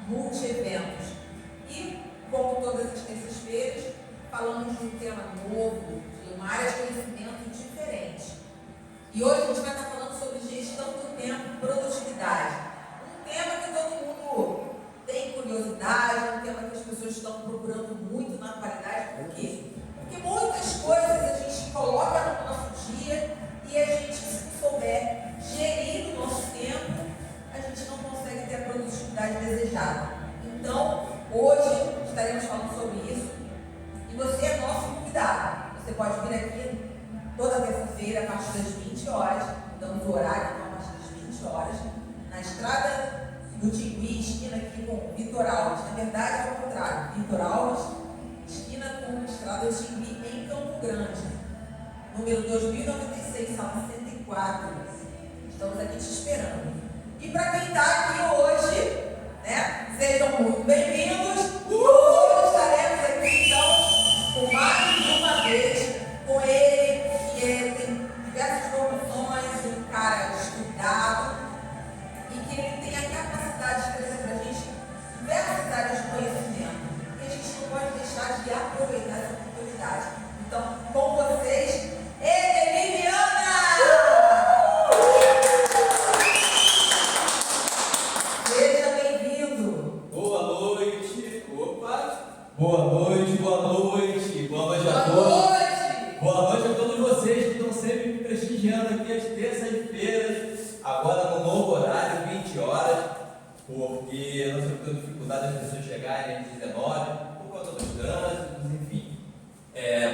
multi-eventos. E, como todas as terças-feiras, falamos de um tema novo, de uma área de conhecimento diferente. E hoje a gente vai estar falando sobre gestão do tempo e produtividade. Um tema que todo mundo tem curiosidade, um tema que as pessoas estão procurando muito na atualidade. Por quê? Porque muitas coisas a gente coloca no nosso dia e a gente, se não souber gerir o nosso tempo, a gente não consegue ter a produtividade desejada. Então, hoje estaremos falando sobre isso e você é nosso convidado. Você pode vir aqui toda terça-feira, a partir das 20 horas, damos o horário, então, a partir das 20 horas, na estrada do Tingui, esquina aqui com Vitor Alves. Na verdade, é o contrário, Vitor Alves, esquina com a estrada do Tingui, em Campo Grande, número 2096, sala 104. Estamos aqui te esperando. E para quem está aqui hoje, né, sejam muito bem-vindos. Hoje estaremos aqui, então, com mais uma vez, com ele, que ele tem diversas formações, um cara estudado, e que ele tem a capacidade de trazer para a gente diversas áreas de conhecimento. E a gente não pode deixar de aproveitar essa oportunidade. Então, com vocês, Liliana! Seja bem-vindo! Boa noite! Opa! Boa noite, boa noite! Boa noite a todos! Boa noite a todos vocês que estão sempre me prestigiando aqui às terças-feiras, agora no novo horário, 20 horas, porque nós estamos tendo dificuldade das pessoas chegarem às 19, por conta dos trânsitos, enfim.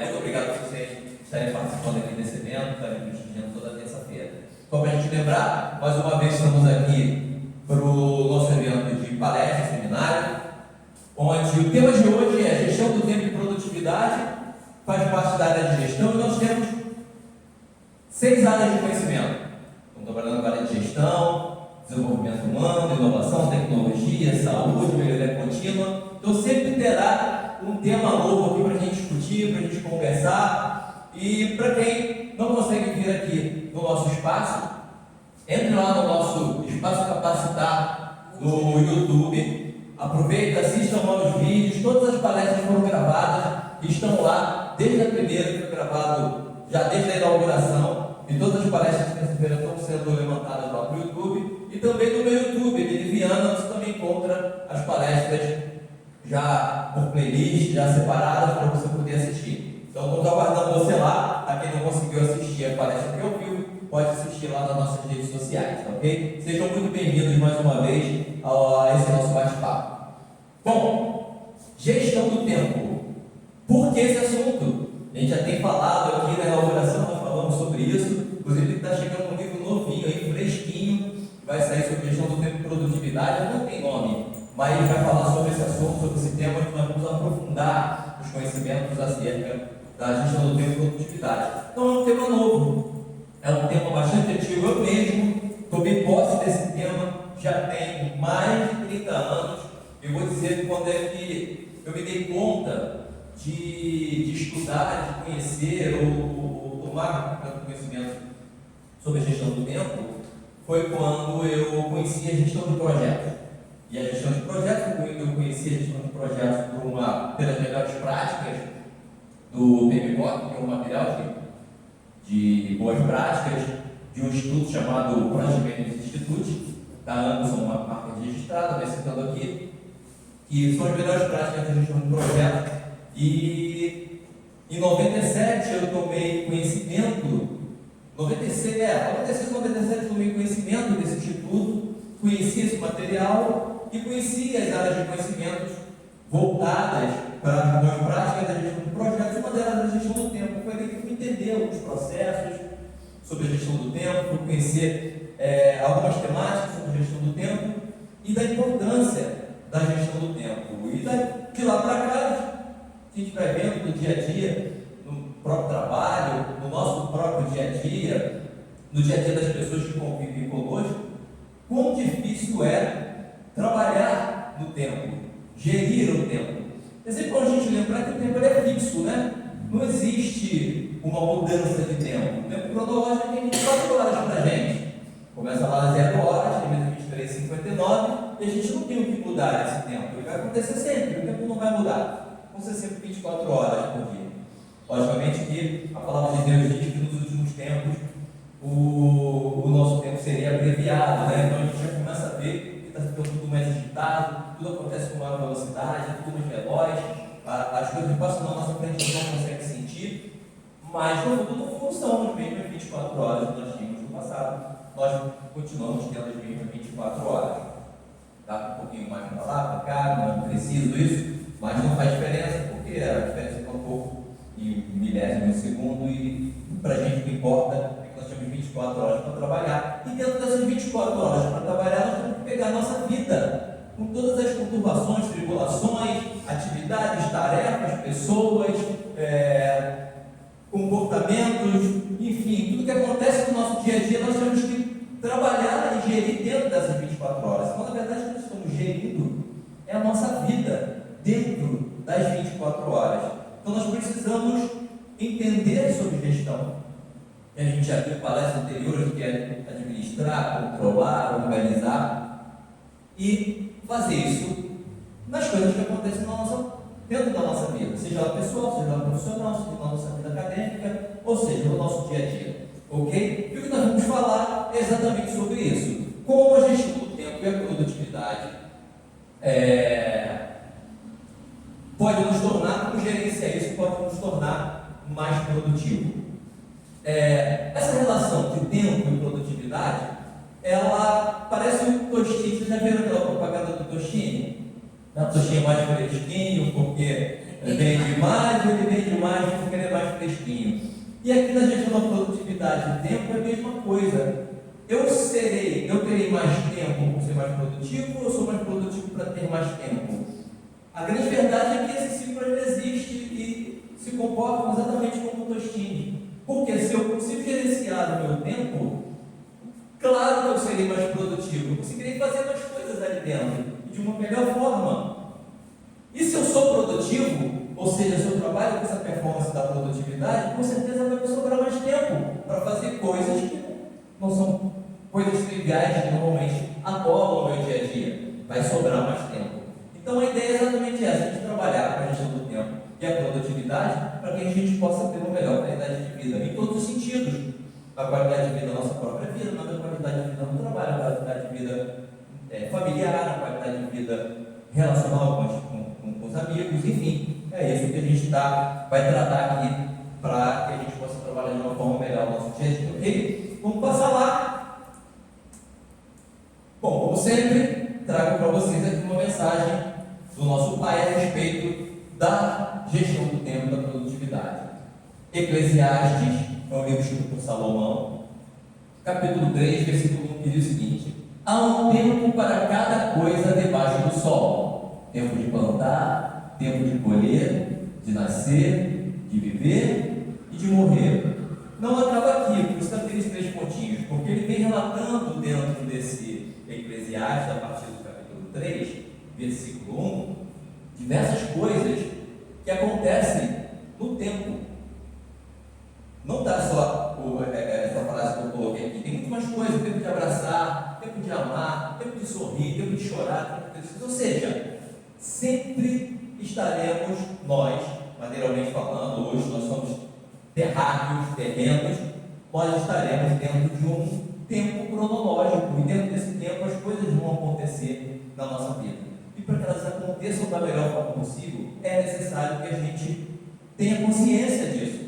Muito obrigado por vocês estarem participando aqui desse evento, estarem me prestigiando toda terça-feira. Só para a gente lembrar, mais uma vez estamos aqui para o nosso evento de palestra, seminário, onde o tema de hoje é gestão do tempo e produtividade, faz parte da área de gestão, e nós temos 6 áreas de conhecimento. Estamos trabalhando na área de gestão, desenvolvimento humano, inovação, tecnologia, saúde, melhoria contínua. Então sempre terá um tema novo aqui para a gente discutir, para a gente conversar. E para quem não consegue vir aqui no nosso espaço, entre lá no nosso Espaço Capacitar no YouTube, aproveita, assista aos vídeos, todas as palestras foram gravadas, estão lá, desde a primeira que foi gravado, já desde a inauguração, e todas as palestras de terça-feira estão sendo levantadas lá para o YouTube, e também no meu YouTube, Viana, você também encontra as palestras já por playlist, já separadas para você poder assistir. Então estamos aguardando você lá, a quem não conseguiu assistir a palestra que eu vi, pode assistir lá nas nossas redes sociais, ok? Sejam muito bem-vindos mais uma vez a esse nosso bate-papo. Bom, gestão do tempo. Por que esse assunto? A gente já tem falado aqui na inauguração, nós falamos sobre isso, inclusive está chegando um livro novinho aí, fresquinho, vai sair sobre gestão do tempo e produtividade, não tem nome, mas ele vai falar sobre esse assunto, sobre esse tema, que nós vamos aprofundar os conhecimentos acerca da gestão do tempo e produtividade. Então é um tema novo, é um tema bastante antigo, eu mesmo tomei posse desse tema, já tem mais de 30 anos, eu vou dizer quando é que eu me dei conta de estudar, de conhecer ou tomar conhecimento sobre a gestão do tempo, foi quando eu conheci a gestão de projetos. E a gestão de projetos, eu conheci a gestão de projetos pelas melhores práticas do PMBOK, que é um material de boas práticas, de um instituto chamado Project Management Institute, da Anderson, uma marca registrada, mas citando aqui, que são as melhores práticas da gestão de projetos. E em 97 eu tomei conhecimento, 96, 97 eu tomei conhecimento desse instituto, conheci esse material e conheci as áreas de conhecimentos voltadas para as boas práticas da gestão de projetos, uma delas é a gestão do tempo. Foi ali que eu fui entender alguns processos sobre a gestão do tempo, fui conhecer algumas temáticas sobre a gestão do tempo e da importância da gestão do tempo. E de lá para cá, a gente vai vendo no dia a dia, no próprio trabalho, no nosso próprio dia a dia, no dia a dia das pessoas que convivem conosco, quão difícil é trabalhar no tempo, gerir o tempo. É sempre bom a gente lembrar que o tempo é fixo, né? Não existe uma mudança de tempo. O tempo cronológico tem 24 horas para a gente. Começa lá às 0 horas, termina às 23h59, e a gente não tem o que mudar esse tempo. Ele vai acontecer sempre, o tempo não vai mudar. Vão ser sempre 24 horas por dia. Logicamente que a palavra de Deus diz que nos últimos tempos o nosso tempo seria abreviado, né? Então a gente já começa a ver que está ficando tudo mais agitado, tudo acontece com maior velocidade, tudo mais veloz, as coisas passam na nossa frente e não consegue sentir, mas no fundo não funcionam as mesmas 24 horas que nós tínhamos no passado. Nós continuamos tendo as mesmas 24 horas. Dá um pouquinho mais para lá, para cá, não é preciso isso, mas não faz diferença, porque a diferença está um pouco em milésimo de segundo e para a gente o que importa é que nós temos 24 horas para trabalhar. E dentro dessas 24 horas para trabalhar, nós temos que pegar a nossa vida, com todas as conturbações, tribulações, atividades, tarefas, pessoas, comportamentos, enfim, tudo que acontece no nosso dia a dia, nós temos que trabalhar e gerir dentro dessas 24 horas. Então, na verdade, o que nós estamos gerindo é a nossa vida dentro das 24 horas. Então, nós precisamos entender sobre gestão. A gente já viu palestras anteriores que é administrar, controlar, organizar e fazer isso nas coisas que acontecem dentro da nossa vida, seja ela pessoal, seja ela profissional, seja na nossa vida acadêmica, ou seja, no nosso dia a dia. Ok? E o que nós vamos falar é exatamente sobre isso. Como a gestão do tempo e a produtividade pode nos tornar, como gerenciar isso, pode nos tornar mais produtivo. Essa relação de tempo e produtividade, ela parece um Tostini. Vocês já viram aquela propaganda do Tostini? O Tostini é mais fresquinho porque vende mais, ele vende mais porque ele é mais fresquinho. E aqui na gestão da produtividade de tempo é a mesma coisa. Eu terei mais tempo por ser mais produtivo, ou eu sou mais produtivo para ter mais tempo? A grande verdade é que esse ciclo existe e se comporta exatamente como o Tostini. Porque se eu consigo gerenciar o meu tempo, claro que eu serei mais produtivo, eu conseguirei fazer mais coisas ali dentro e de uma melhor forma. E se eu sou produtivo, ou seja, se eu trabalho com essa performance da produtividade, com certeza vai me sobrar mais tempo para fazer coisas que não são coisas triviais que normalmente atolam o meu dia a dia. Vai sobrar mais tempo. Então a ideia é exatamente essa, a gente trabalhar com a gestão do tempo e a produtividade para que a gente possa ter uma melhor qualidade de vida, em todos os sentidos. A qualidade de vida da nossa própria vida, na qualidade de vida no trabalho, a qualidade de vida familiar, a qualidade de vida relacional com os amigos, enfim. É isso que a gente vai tratar aqui para que a gente possa trabalhar de uma forma melhor no nosso dia a dia, ok? Vamos passar lá. Bom, como sempre, trago para vocês aqui uma mensagem do nosso pai a respeito da gestão do tempo e da produtividade. Eclesiastes, é um livro escrito por Salomão, capítulo 3, versículo 1, que diz o seguinte: há um tempo para cada coisa debaixo do sol, tempo de plantar, tempo de colher, de nascer, de viver e de morrer. Não acaba aqui, por isso aqueles 3 pontinhos, porque ele vem relatando dentro desse Eclesiastes, a partir do capítulo 3, versículo 1, diversas coisas que acontecem no tempo. Não está só essa frase que eu coloquei aqui, tem muito mais coisas: tempo de abraçar, tempo de amar, tempo de sorrir, tempo de chorar, tempo de... Ou seja, sempre estaremos nós, materialmente falando, hoje nós somos terrenos, nós estaremos dentro de um tempo cronológico, e dentro desse tempo as coisas vão acontecer na nossa vida. E para que elas aconteçam da melhor forma possível, é necessário que a gente tenha consciência disso,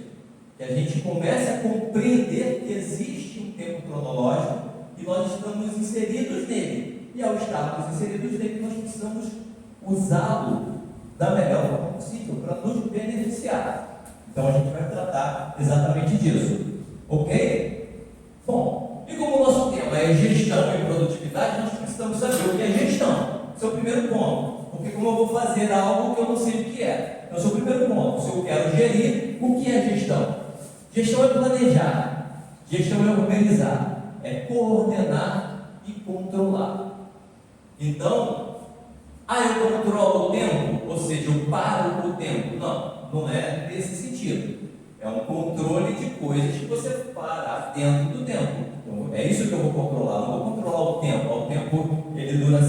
que a gente comece a compreender que existe um tempo cronológico e nós estamos inseridos nele. E ao estarmos inseridos nele, nós precisamos usá-lo da melhor forma possível para nos beneficiar. Então a gente vai tratar exatamente disso, ok? Bom, e como o nosso tema é gestão e produtividade, nós precisamos saber o que é gestão. Esse é o primeiro ponto, porque como eu vou fazer algo que eu não sei o que é? Então esse é o primeiro ponto. Se eu quero gerir, o que é gestão? Gestão é planejar, gestão é organizar, é coordenar e controlar. Então, eu controlo o tempo, ou seja, eu paro o tempo. Não é nesse sentido. É um controle de coisas que você parar dentro do tempo. Então, é isso que eu vou controlar. Não vou controlar o tempo ele dura 1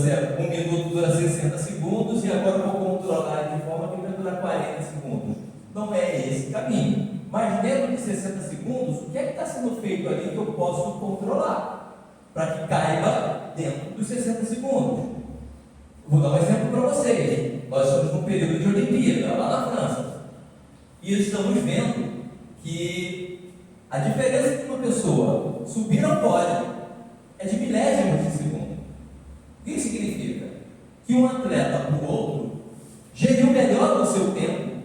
minuto, dura 60 segundos, e agora eu vou controlar de forma que vai durar 40 segundos. Não é esse caminho. Mas dentro de 60 segundos, o que é que está sendo feito ali que eu posso controlar? Para que caiba dentro dos 60 segundos. Vou dar um exemplo para vocês. Nós estamos num período de Olimpíada, lá na França. E estamos vendo que a diferença de uma pessoa subir ao pódio é de milésimos de segundo. O que isso significa? Que um atleta para o outro geriu melhor o seu tempo,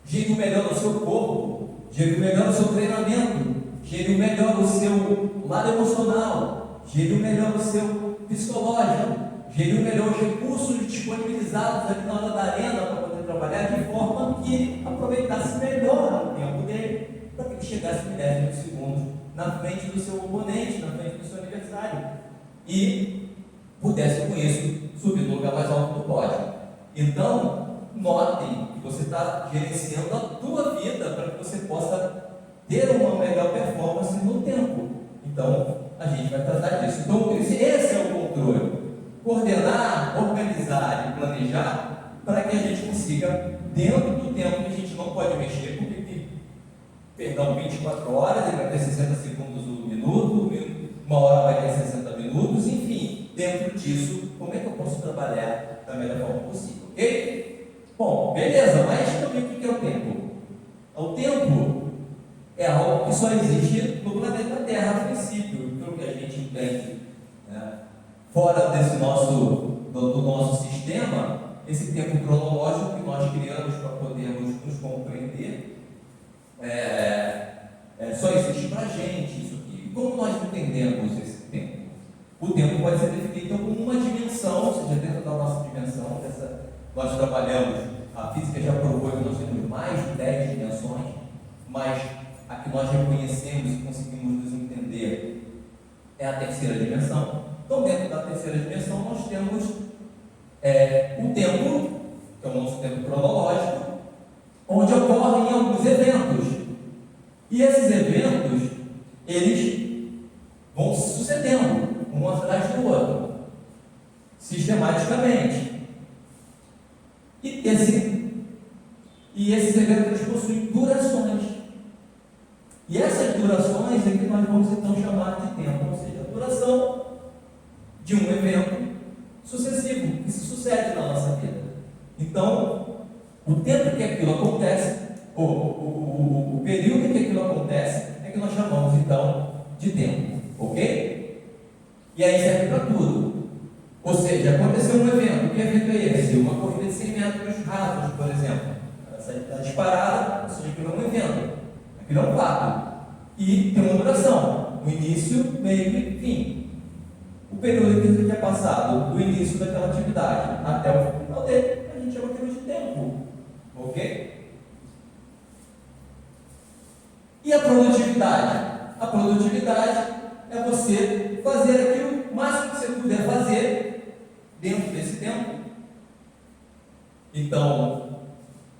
geriu melhor o seu corpo, geriu melhor o seu treinamento, geriu melhor o seu lado emocional, geriu melhor o seu psicológico, geriu melhor os recursos disponibilizados ali na hora da arena para poder trabalhar de forma que ele aproveitasse melhor o tempo dele, para que ele chegasse milésimos de segundos na frente do seu oponente, na frente do seu adversário, e pudesse com isso subir no lugar mais alto do pódio. Então, notem que você está gerenciando a tua vida para que você possa ter uma melhor performance no tempo. Então, a gente vai tratar disso. Então, esse é o controle. Coordenar, organizar e planejar para que a gente consiga, dentro do tempo que a gente não pode mexer, porque 24 horas, ele vai ter 60 segundos um minuto, 1 hora vai ter 60 minutos, enfim, dentro disso, como é que eu posso trabalhar da melhor forma possível, ok? Bom, beleza, mas também o que é o tempo? O tempo é algo que só existe no planeta Terra, a princípio, pelo que a gente entende, né? Fora desse do nosso sistema, esse tempo cronológico que nós criamos para podermos nos compreender, só existe para a gente isso aqui. Como nós entendemos esse tempo? O tempo pode ser definido como uma dimensão, ou seja, dentro da nossa dimensão, nós trabalhamos, a física já provou que nós temos mais de 10 dimensões, mas a que nós reconhecemos e conseguimos nos entender é a terceira dimensão. Então, dentro da terceira dimensão, nós temos o tempo, que é o nosso tempo cronológico, onde ocorrem alguns eventos. E esses eventos, eles vão se sucedendo, um atrás do outro, sistematicamente. E esses eventos possuem durações. E essas durações é que nós vamos então chamar de tempo, ou seja, a duração de um evento sucessivo, que se sucede na nossa vida. Então, o tempo que aquilo acontece, o período que aquilo acontece, é que nós chamamos então de tempo, ok? E aí serve para tudo. Ou seja, aconteceu um evento, que evento é esse? Uma corrida de 100 metros rasos, por exemplo. Essa está disparada, ou seja, aquilo é um evento, aquilo é um fato. E tem uma duração, o início, meio e fim. O período que é passado do início daquela atividade até o final dele, a gente chama aquilo de tempo, ok? E a produtividade? A produtividade é você fazer aquilo o máximo que você puder fazer dentro desse tempo. Então,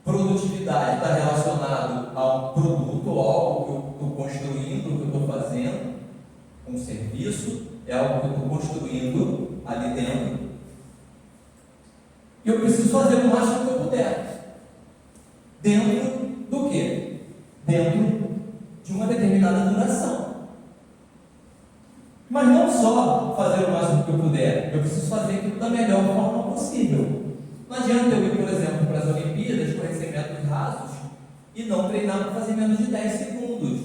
produtividade está relacionado a um produto, ou algo que eu estou construindo, que eu estou fazendo, um serviço, é algo que eu estou construindo ali dentro. E eu preciso fazer o máximo que eu puder. Dentro do quê? Dentro de uma determinada duração. Mas não só fazer o máximo que eu puder, eu preciso fazer aquilo da melhor forma possível. Não adianta eu ir, por exemplo, para as Olimpíadas, correr 100 metros rasos e não treinar para fazer menos de 10 segundos.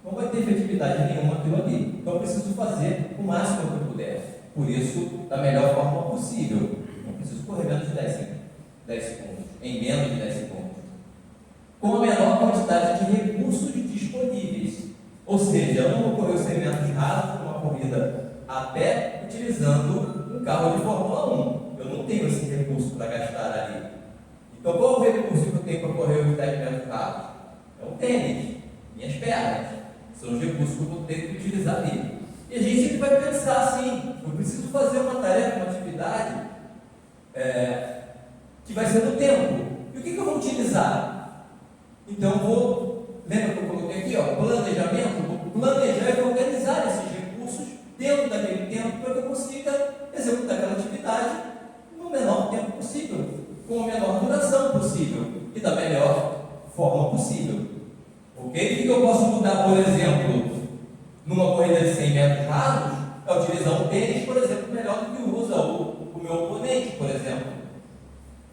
Não vai ter efetividade nenhuma aquilo ali. Então eu preciso fazer o máximo que eu puder. Por isso, da melhor forma possível. Não preciso correr menos de 10 segundos. Em menos de 10 segundos. Com a menor quantidade de recursos disponíveis. Ou seja, eu não vou correr os 100 metros rasos numa corrida a pé utilizando um carro de Fórmula 1. Eu não tenho esse recurso para gastar ali. Então, qual é o recurso que eu tenho para correr os 10 metros rasos? É o tênis, minhas pernas. São os recursos que eu vou ter que utilizar ali. E a gente sempre vai pensar assim: eu preciso fazer uma tarefa, uma atividade que vai ser no tempo. E o que eu vou utilizar? Então, lembra que eu coloquei aqui, planejamento? Vou planejar e organizar esses recursos dentro daquele tempo para que eu consiga com a menor duração possível e da melhor forma possível. Ok? O que eu posso mudar, por exemplo, numa corrida de 100 metros rasos, é utilizar um tênis, por exemplo, melhor do que usa o meu oponente, por exemplo.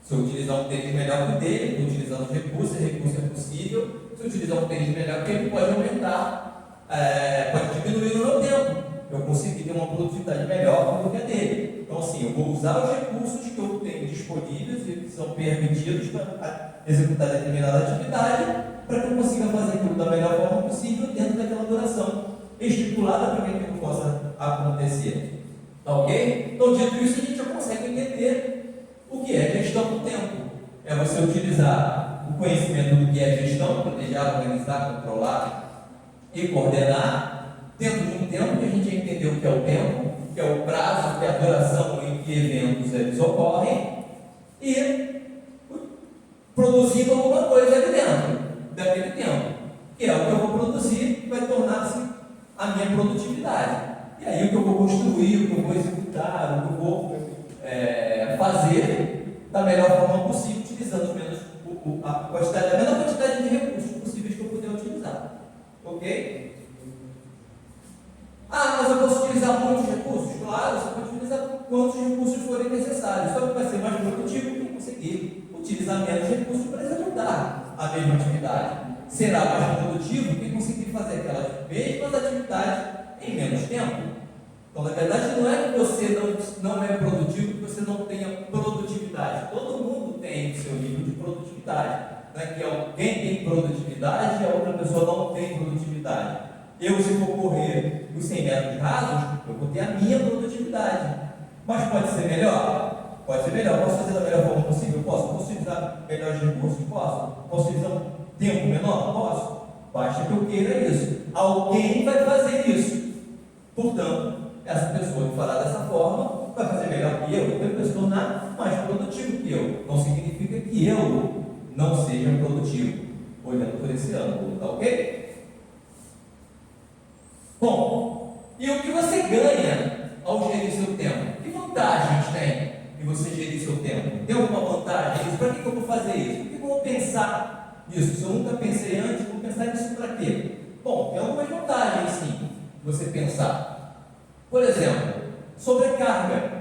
Se eu utilizar um tênis melhor que o dele, estou utilizando recurso é possível. Se eu utilizar um tênis melhor que ele, pode aumentar, pode diminuir o meu tempo. Eu consigo ter uma produtividade melhor do que a dele. Então, assim, eu vou usar os recursos que eu tenho disponíveis e que são permitidos para executar determinada atividade, para que eu consiga fazer aquilo da melhor forma possível dentro daquela duração estipulada para que aquilo possa acontecer. Tá ok? Então, dito isso, a gente já consegue entender o que é gestão do tempo. É você utilizar o conhecimento do que é gestão, planejar, organizar, controlar e coordenar dentro de um tempo que a gente já entendeu o que é o tempo, que é o prazo, que é a duração em que eventos eles ocorrem, e produzindo alguma coisa ali dentro daquele tempo, que é o que eu vou produzir e vai tornar-se a minha produtividade. E aí o que eu vou construir, o que eu vou executar, o que eu vou fazer da melhor forma possível, utilizando a menor quantidade de recursos possíveis que eu puder utilizar. Ok? Ah, mas eu posso utilizar muitos recursos? Claro, você pode utilizar quantos recursos forem necessários. Só que vai ser mais produtivo quem conseguir utilizar menos recursos para executar a mesma atividade. Será mais produtivo quem conseguir fazer aquelas mesmas atividades em menos tempo. Então, na verdade, não é que você não é produtivo, que você não tenha produtividade. Todo mundo tem o seu nível de produtividade. Não é que alguém tem produtividade e a outra pessoa não tem produtividade. Eu, se for correr os 100 metros rasos, eu vou ter a minha produtividade. Mas pode ser melhor? Pode ser melhor. Posso fazer da melhor forma possível? Posso utilizar melhores recursos? Posso utilizar um tempo menor? Posso. Basta que eu queira isso. Alguém vai fazer isso. Portanto, essa pessoa que fará dessa forma vai fazer melhor que eu vai se tornar mais produtivo que eu. Não significa que eu não seja produtivo, olhando por esse ângulo, tá ok? Bom, e o que você ganha ao gerir seu tempo? Que vantagens tem em você gerir seu tempo? Tem alguma vantagem? Para que eu vou fazer isso? Por que eu vou pensar nisso? Se eu nunca pensei antes, vou pensar nisso para quê? Bom, tem algumas vantagens sim, você pensar. Por exemplo, sobrecarga.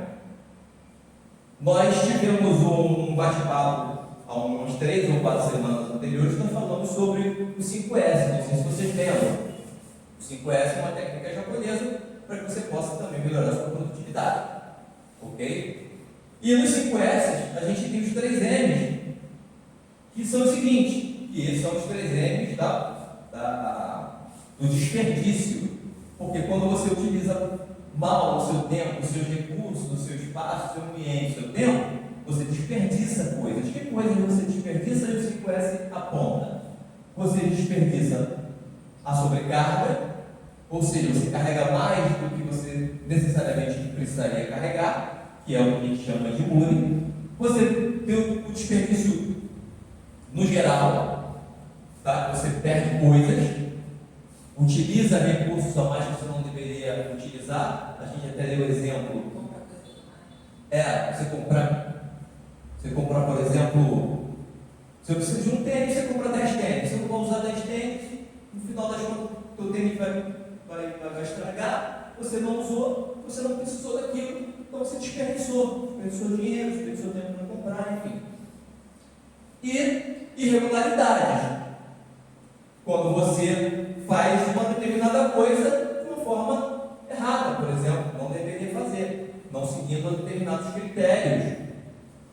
Nós tivemos um bate-papo há umas 3 ou 4 semanas anteriores, nós falamos sobre o 5S, não sei se vocês lembram. O 5S é uma técnica japonesa para que você possa também melhorar a sua produtividade. Ok? E nos 5S, a gente tem os 3 M's, que são os seguintes, que são os 3 M's do desperdício. Porque quando você utiliza mal o seu tempo, os seus recursos, o seu espaço, o seu ambiente, o seu tempo, você desperdiça coisas. Que coisas você desperdiça e o 5S aponta? Você desperdiça a sobrecarga, ou seja, você carrega mais do que você necessariamente precisaria carregar, que é o que a gente chama de bullying. Você tem o desperdício no geral, tá? Você perde coisas, utiliza recursos a mais que você não deveria utilizar. A gente até deu o exemplo. Você comprar, por exemplo, se eu preciso de um tênis, você compra 10 tênis. Se eu não vou usar 10 tênis, no final das contas, o teu tênis vai estragar. Você não usou, você não precisou daquilo, então você desperdiçou dinheiro, desperdiçou tempo para comprar, enfim. E irregularidades. Quando você faz uma determinada coisa de uma forma errada, por exemplo, não deveria fazer, não seguindo determinados critérios.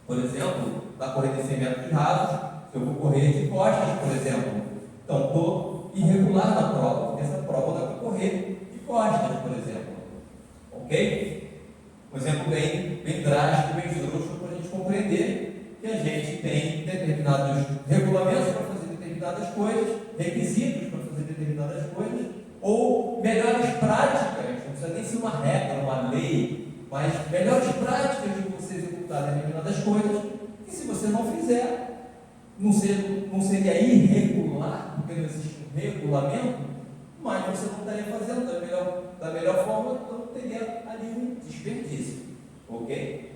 Por exemplo, na corrida de 100 metros rasos, se eu vou correr de costas, por exemplo, então estou irregular na prova, porque essa prova dá para correr de costas, por exemplo. Ok? Um exemplo bem drástico, bem esdrúxulo, para a gente compreender que a gente tem determinados regulamentos para fazer determinadas coisas, requisitos para fazer determinadas coisas, ou melhores práticas, não precisa nem ser uma regra, uma lei, mas melhores práticas de você executar determinadas coisas, que se você não fizer, não seria irregular, porque não existe um regulamento, mas você não estaria fazendo da melhor forma, então teria ali um desperdício. Ok?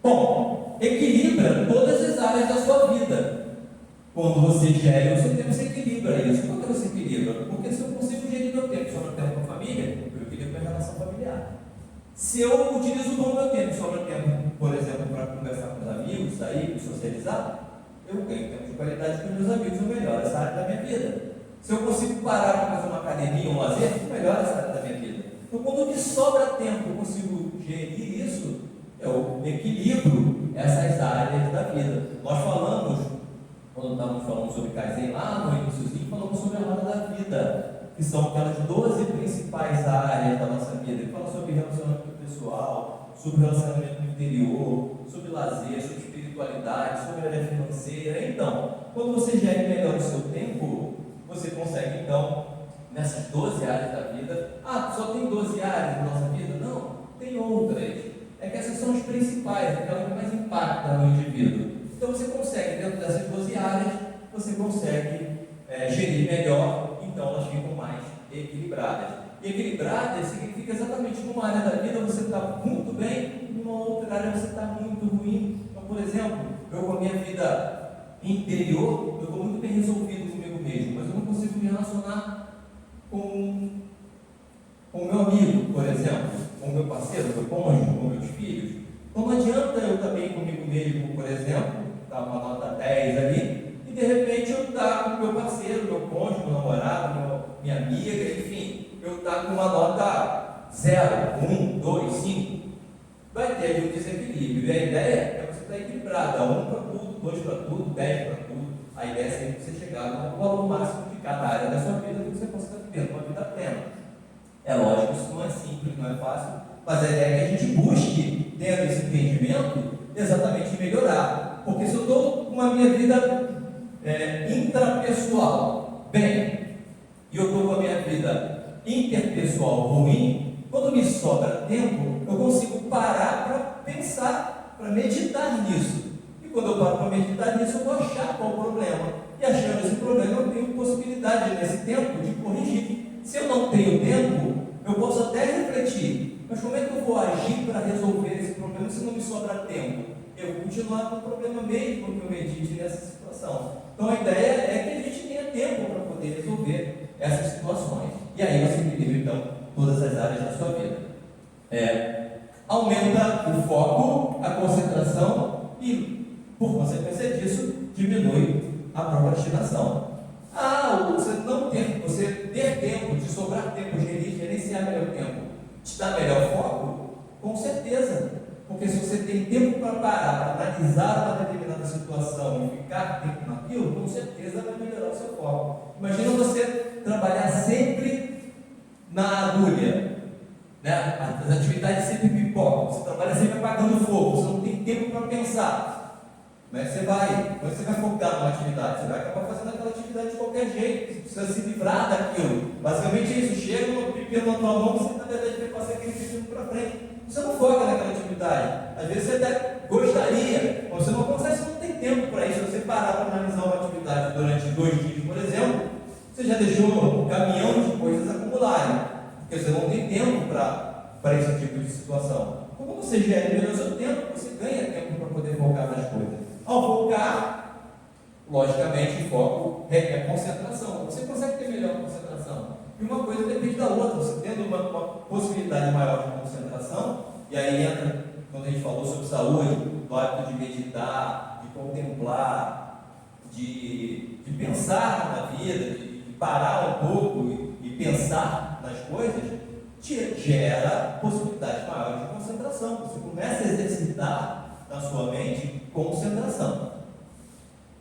Bom, equilibra todas as áreas da sua vida. Quando você gere o seu tempo, você equilibra isso. Por que você equilibra? Porque se eu consigo gerir meu tempo, sobra tempo com a família, eu equilibro minha relação familiar. Se eu utilizo bom meu tempo, sobra tempo, por exemplo, para conversar com os amigos, sair, socializar, eu ganho tempo de qualidade com os meus amigos, eu melhoro essa área da minha vida. Se eu consigo parar para fazer uma academia, um lazer, eu melhoro essa área da minha vida. Então, quando me sobra tempo, eu consigo gerir isso, eu equilibro essas áreas da vida. Nós falamos, quando estávamos falando sobre Kaizen lá no iníciozinho, falamos sobre a roda da vida, que são aquelas 12 principais áreas da nossa vida. Ele fala sobre relacionamento pessoal, sobre relacionamento interior, sobre lazer, sobre espiritualidade, sobre área financeira. Então, quando você gere melhor o seu tempo, você consegue, então, nessas 12 áreas da vida, só tem 12 áreas na nossa vida? Não, tem outras. É que essas são as principais, aquelas que mais impactam no indivíduo. Então você consegue, dentro dessas 12 áreas, você consegue gerir melhor, então elas ficam mais equilibradas. E equilibradas significa exatamente numa área da vida você está muito bem, numa outra área você está muito ruim. Então, por exemplo, eu com a minha vida interior, eu estou muito bem resolvido comigo mesmo, mas eu não consigo me relacionar com o meu amigo, por exemplo, com o meu parceiro, com o meu cônjuge, com meus filhos. Então não adianta eu estar bem comigo mesmo, por exemplo, dar uma nota 10 ali, e de repente eu estar com o meu parceiro, meu cônjuge, meu namorado, minha amiga, enfim, eu estar com uma nota 0, 1, 2, 5. Vai ter ali um desequilíbrio. E a ideia é você estar equilibrado, 1 para tudo, 2 para tudo, 10 para tudo. A ideia é sempre você chegar no valor máximo de cada área da sua vida que você consiga viver uma vida plena. É lógico, isso não é simples, não é fácil, mas a ideia é que a gente busque, tendo esse entendimento, exatamente melhorar. Porque se eu estou com a minha vida intrapessoal bem, e eu estou com a minha vida interpessoal ruim, quando me sobra tempo, eu consigo parar para pensar, para meditar nisso. E quando eu paro para meditar nisso, eu vou achar qual o problema. E achando esse problema, eu tenho possibilidade nesse tempo de corrigir. Se eu não tenho tempo, eu posso até refletir, mas como é que eu vou agir para resolver esse problema se não me sobra tempo? Eu vou continuar com o problema mesmo que eu medite nessa situação. Então a ideia é que a gente tenha tempo para poder resolver essas situações. E aí você equilibra então todas as áreas da sua vida. Aumenta o foco, a concentração e, por consequência disso, diminui a procrastinação. Você ter tempo, de sobrar tempo, gerenciar melhor tempo, te dá melhor foco? Com certeza. Porque se você tem tempo para parar, para analisar uma determinada situação e ficar tempo naquilo, com certeza vai melhorar o seu foco. Imagina você trabalhar sempre na agulha, né? As atividades sempre pipocam, você trabalha sempre apagando fogo, você não tem tempo para pensar. Como é que você vai focar numa atividade? Você vai acabar fazendo aquela atividade de qualquer jeito, você precisa se livrar daquilo. Basicamente é isso, chega no pepino na tua mão, você na verdade vai passar aquele pepino para frente. Você não foca naquela atividade. Às vezes você até gostaria, mas você não consegue, você não tem tempo para isso. Se você parar para analisar uma atividade durante 2 dias, por exemplo, você já deixou um caminhão de coisas acumularem, porque você não tem tempo para esse tipo de situação. Como você gera melhor o seu tempo, você ganha tempo para poder focar nas coisas. Ao focar, logicamente, o foco requer concentração. Você consegue ter melhor concentração. E uma coisa depende da outra. Você tendo uma possibilidade maior de concentração, e aí entra, quando a gente falou sobre saúde, do hábito de meditar, de contemplar, de pensar na vida, de parar um pouco e pensar nas coisas, te gera possibilidade maior de concentração. Você começa a exercitar na sua mente concentração.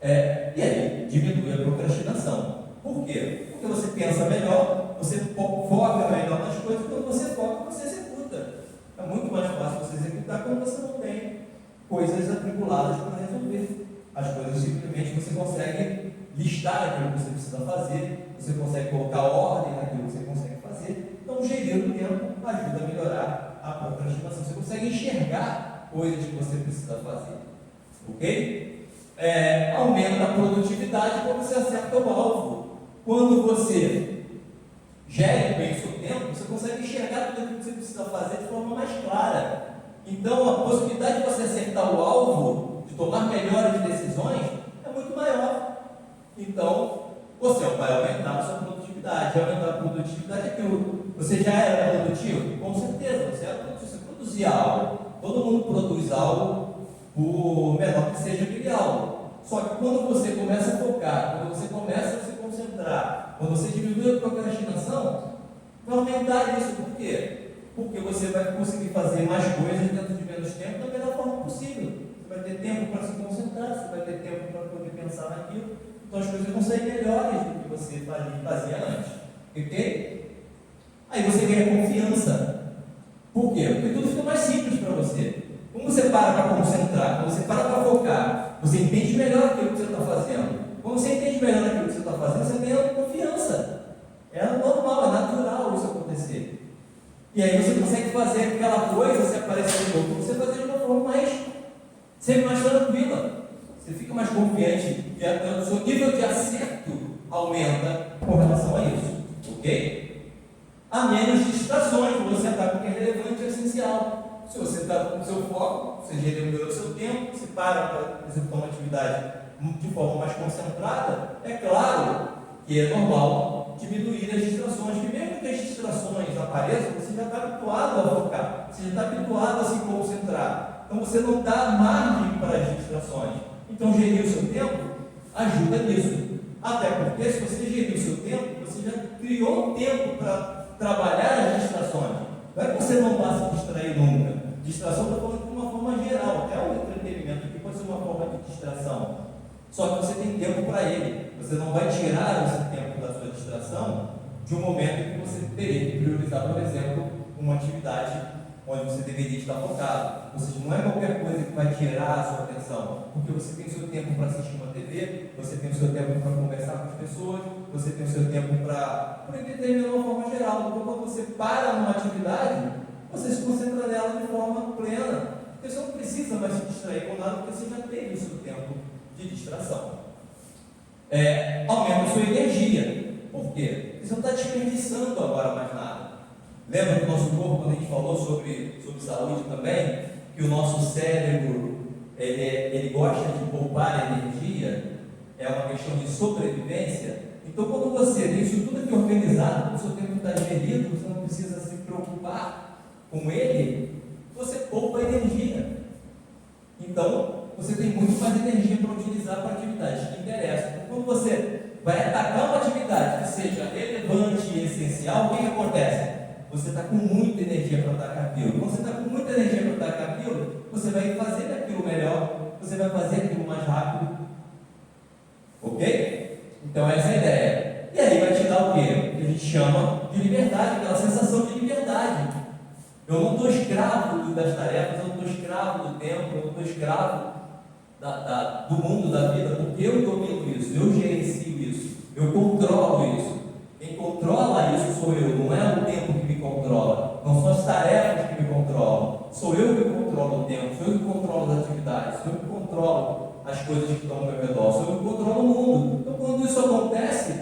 E aí diminui a procrastinação. Por quê? Porque você pensa melhor, você foca melhor nas coisas, quando você foca, você executa. É muito mais fácil você executar quando você não tem coisas atribuladas para resolver. As coisas simplesmente você consegue listar aquilo que você precisa fazer, você consegue colocar ordem naquilo que você consegue fazer. Então, gerir o tempo ajuda a melhorar a procrastinação. Você consegue enxergar coisas que você precisa fazer. Ok? Aumenta a produtividade quando você acerta o alvo. Quando você gere bem o seu tempo, você consegue enxergar tudo aquilo que você precisa fazer de forma mais clara. Então, a possibilidade de você acertar o alvo Então, você vai aumentar a sua produtividade. Aumentar a produtividade é que você já era produtivo? Com certeza, você era produtivo, você produzia algo. Todo mundo produz algo, por menor que seja aquele algo. Só que quando você começa a focar, quando você começa a se concentrar, quando você diminui a procrastinação, vai aumentar isso. Por quê? Porque você vai conseguir fazer mais coisas dentro de menos tempo da melhor forma possível. Você vai ter tempo para se concentrar, você vai ter tempo para poder pensar naquilo. Então as coisas vão sair melhores do que você fazia antes. Ok? Aí você ganha confiança. Por quê? Porque tudo fica mais simples para você. Quando você para concentrar, quando você para focar, você entende melhor aquilo que você está fazendo. Quando você entende melhor aquilo que você está fazendo, você ganha confiança. É normal, é natural isso acontecer. E aí você consegue fazer aquela coisa, se aparecer de novo, você fazer de uma forma sempre mais tranquila. Você fica mais confiante e o seu nível de acerto aumenta com relação a isso. Ok? Há menos distrações quando você está com o que é relevante e essencial. Se você está com o seu foco, você gerenciou o seu tempo, você para executar uma atividade de forma mais concentrada, é claro que é normal diminuir as distrações, que mesmo que as distrações apareçam, você já está habituado a focar, você já está habituado a se concentrar. Então você não dá margem para as distrações. Então gerir o seu tempo ajuda nisso. Até porque se você gerir o seu tempo, você já criou um tempo para trabalhar as distrações. Não é que você não vá se distrair nunca. Distração estou falando de uma forma geral, até o entretenimento aqui pode ser uma forma de distração. Só que você tem tempo para ele. Você não vai tirar esse tempo da sua distração de um momento em que você teria que priorizar, por exemplo, uma atividade onde você deveria estar focado. Ou seja, não é qualquer coisa que vai tirar a sua atenção, porque você tem o seu tempo para assistir uma TV, você tem o seu tempo para conversar com as pessoas, você tem o seu tempo para entreter de uma forma geral. Então, quando você para numa atividade, você se concentra nela de forma plena. Porque você não precisa mais se distrair com nada, porque você já teve o seu tempo de distração. Aumenta a sua energia. Por quê? Você não está desperdiçando agora mais nada. Lembra do nosso corpo, quando a gente falou sobre saúde também, que o nosso cérebro ele gosta de poupar energia, é uma questão de sobrevivência. Então, quando você tem isso tudo aqui organizado, o seu tempo está gerido, você não precisa se preocupar com ele, você poupa energia. Então, você tem muito mais energia para utilizar para atividades que interessam. Então, quando você vai atacar uma atividade que seja relevante e essencial, o que acontece? Você está com muita energia para atacar aquilo. Quando você está com muita energia para atacar aquilo, você vai fazer aquilo melhor, você vai fazer aquilo mais rápido. Ok? Então essa é a ideia. E aí vai te dar o quê? O que a gente chama de liberdade, aquela sensação de liberdade. Eu não estou escravo das tarefas, eu não estou escravo do tempo, eu não estou escravo do mundo, da vida, porque eu domino isso, eu gerencio isso, eu controlo isso. Quem controla isso sou eu, não é o tempo que me controla, não são as tarefas que me controlam, sou eu que controlo o tempo, sou eu que controlo as atividades, sou eu que controlo as coisas que estão ao meu redor, sou eu que controlo o mundo. Então, quando isso acontece,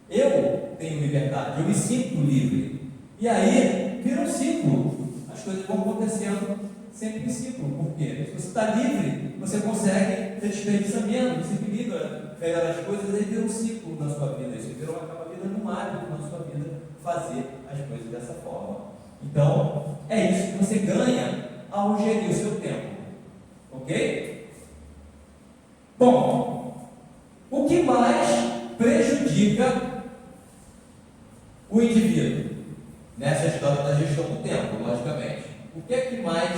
eu tenho liberdade, eu me sinto livre, e aí vira um ciclo, as coisas vão acontecendo sempre em ciclo. Por quê? Se você está livre, você consegue ter desperdiçamento, você equilibra melhor as coisas, aí vira um ciclo na sua vida, isso vira uma num hábito na sua vida fazer as coisas dessa forma. Então, é isso que você ganha ao gerir o seu tempo. Ok? Bom, o que mais prejudica o indivíduo nessa história da gestão do tempo, logicamente? O que é que mais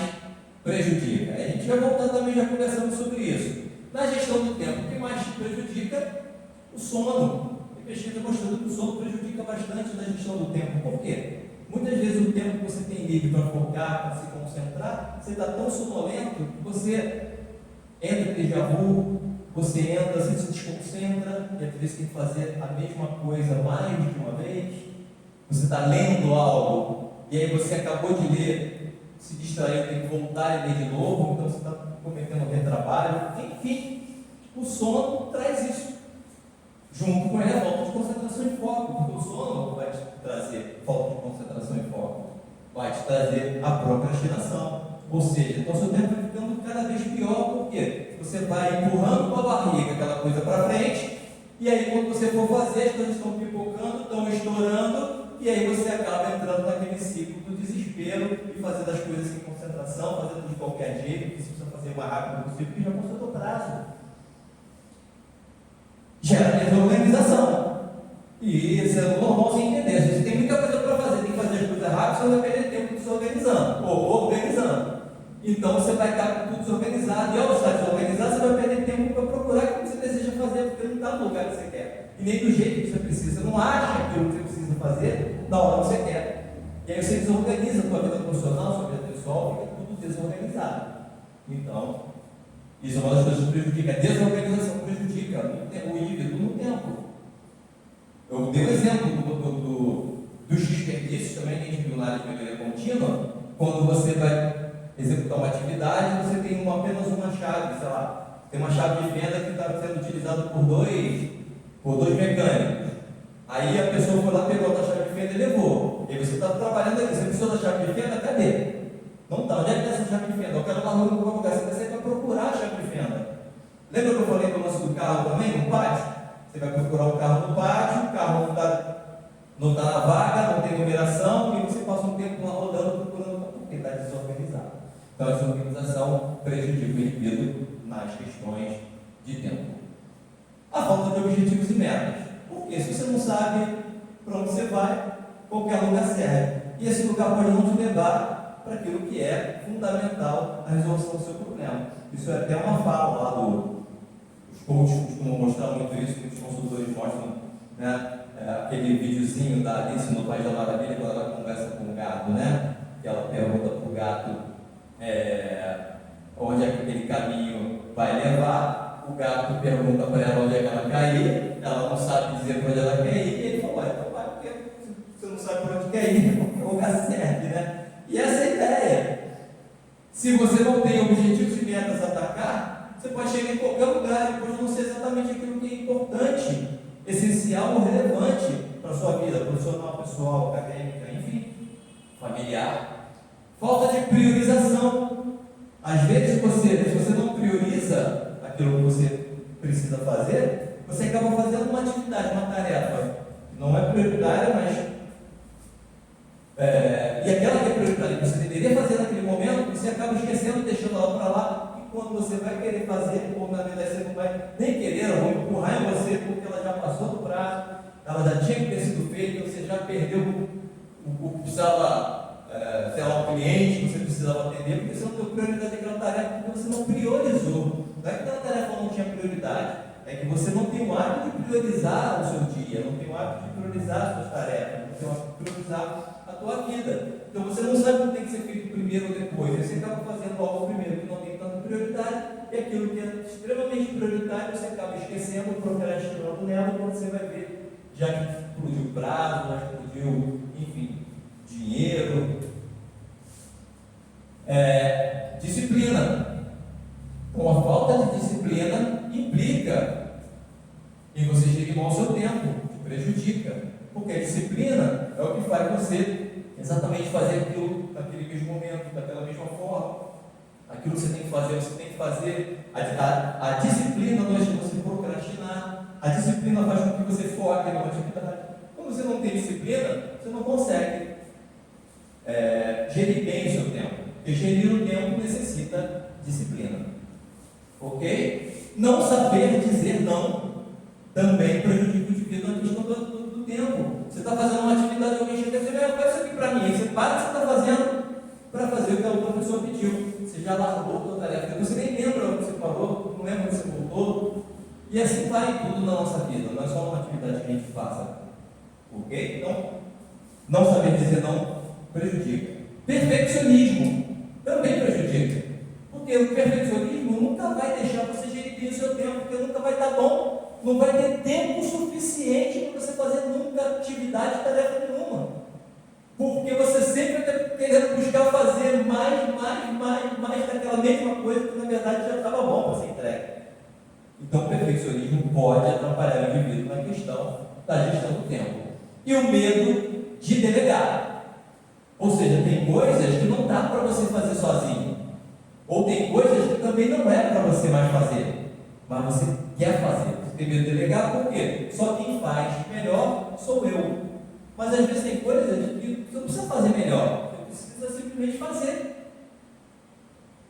prejudica? A gente vai voltar também já conversando sobre isso. Na gestão do tempo, o que mais prejudica? O sono. Pesquisa mostrando que o sono prejudica bastante na gestão do tempo. Por quê? Muitas vezes o tempo que você tem livre para focar, para se concentrar, você está tão sonolento que você entra em déjà vu, você entra, você se desconcentra, e às vezes tem que fazer a mesma coisa mais de uma vez. Você está lendo algo, e aí você acabou de ler, se distraiu, tem que voltar e ler de novo, então você está cometendo retrabalho. Enfim, o sono traz isso. Junto com ele a falta de concentração e foco, porque o sono vai te trazer falta de concentração e foco, vai te trazer a procrastinação. Ou seja, então seu tempo vai ficando cada vez pior, porque você vai empurrando com a barriga aquela coisa para frente, e aí quando você for fazer, as coisas estão pipocando, estão estourando, e aí você acaba entrando naquele ciclo do desespero e fazendo as coisas sem concentração, fazendo de qualquer jeito, que você precisa fazer o mais rápido possível, porque já passou do prazo. Gera desorganização. E isso é normal sem entender. Se você tem muita coisa para fazer, tem que fazer as coisas rápido, você vai perder tempo desorganizando, ou organizando. Então você vai estar tudo desorganizado, e ao estar desorganizado, você vai perder tempo para procurar o que você deseja fazer, porque não está no lugar que você quer. E nem do jeito que você precisa. Você não acha aquilo que você precisa fazer na hora que você quer. E aí você desorganiza a sua vida profissional, sua vida pessoal, fica tudo desorganizado. Então, isso é uma das coisas que prejudica. A desorganização prejudica o indivíduo no tempo. Eu dei um exemplo dos desperdícios também que a gente viu na área de melhoria contínua. Quando você vai executar uma atividade, você tem apenas uma chave, sei lá, tem uma chave de venda que está sendo utilizada por dois mecânicos. Aí a pessoa foi lá, pegou a chave de venda e levou. E aí você está trabalhando aqui, você precisou da chave de venda, cadê? Não está, onde é que está essa chave de venda? Eu quero lá no lugar, você vai sair para procurar a chave de venda. Lembra que eu falei do lance do carro também, no pátio? Você vai procurar o carro no pátio, o carro não está na vaga, não tem numeração, e você passa um tempo lá rodando procurando porque está desorganizado. Então a desorganização prejudica o indivíduo nas questões de tempo. A falta de objetivos e metas. Porque se você não sabe para onde você vai, qualquer lugar serve. E esse lugar pode não te levar para aquilo que é fundamental na resolução do seu problema. Isso é até uma fala lá os coaches costumam mostrar muito isso, muitos consultores mostram, né? Aquele videozinho da Alice no País da Maravilha, quando ela conversa com o gato, né? Que ela pergunta para o gato onde é que aquele caminho vai levar. O gato pergunta para ela onde é que ela quer ir, ela não sabe dizer para onde ela quer ir, e ele fala, então vai, porque você não sabe para onde quer ir, o lugar serve, né? E essa é a ideia. Se você não tem objetivos e metas a atacar, você pode chegar em qualquer lugar e pode não ser exatamente aquilo que é importante, essencial ou relevante para a sua vida profissional, pessoal, acadêmica, enfim, familiar. Falta de priorização. Às vezes, se você não prioriza aquilo que você precisa fazer, você acaba fazendo uma atividade, uma tarefa que não é prioritária, mas e aquela que é prioritária que você deveria fazer naquele momento, você acaba esquecendo, deixando ela para lá, e quando você vai querer fazer, ou na verdade você não vai nem querer, ou empurrar em você, porque ela já passou do prazo, ela já tinha que ter sido feita, você já perdeu o que precisava, sei lá, o cliente que você precisava atender, porque você não deu prioridade àquela tarefa, porque você não priorizou. Não é que aquela tarefa não tinha prioridade, é que você não tem o hábito de priorizar o seu dia, não tem o hábito de priorizar as suas tarefas, não tem o hábito de priorizar a tua vida. Então você não sabe o que tem que ser feito primeiro ou depois, aí você acaba fazendo algo primeiro que não tem tanta prioridade, e aquilo que é extremamente prioritário você acaba esquecendo, procrastinando nela, e quando você vai ver, já explodiu prazo, já explodiu, enfim, dinheiro. Disciplina. Então a falta de disciplina implica em você chegar mal ao seu tempo, te prejudica, porque a disciplina é o que faz você exatamente fazer aquilo naquele mesmo momento, daquela mesma forma. Aquilo que você tem que fazer. A disciplina não deixa você procrastinar, a disciplina faz com que você foque numa atividade. Quando você não tem disciplina, você não consegue gerir bem o seu tempo, porque gerir o tempo necessita disciplina. Ok? Não saber dizer não também prejudica o indivíduo na questão do tempo. Você está fazendo uma atividade, alguém chega e diz, faz isso aqui para mim. Você para o que você está fazendo para fazer o que a outra pessoa pediu. Você já largou a sua tarefa, depois você nem lembra onde você parou, não lembra onde você voltou. E assim vai em tudo na nossa vida, não é só uma atividade que a gente faça. Ok? Então, não saber dizer não prejudica. Perfeccionismo também prejudica. Porque o perfeccionismo nunca vai deixar você gerir bem o seu tempo, porque nunca vai estar bom, não vai ter tempo suficiente para você fazer nunca atividade, tarefa nenhuma. Porque você sempre está querendo buscar fazer mais daquela mesma coisa que na verdade já estava bom para ser entregue. Então o perfeccionismo pode atrapalhar o indivíduo na questão da gestão do tempo. E o medo de delegar. Ou seja, tem coisas que não dá para você fazer sozinho. Ou tem coisas que também não é para você mais fazer, mas você quer fazer. Você tem medo de delegar, por quê? Só quem faz melhor sou eu. Mas às vezes tem coisas que você não precisa fazer melhor, você precisa simplesmente fazer.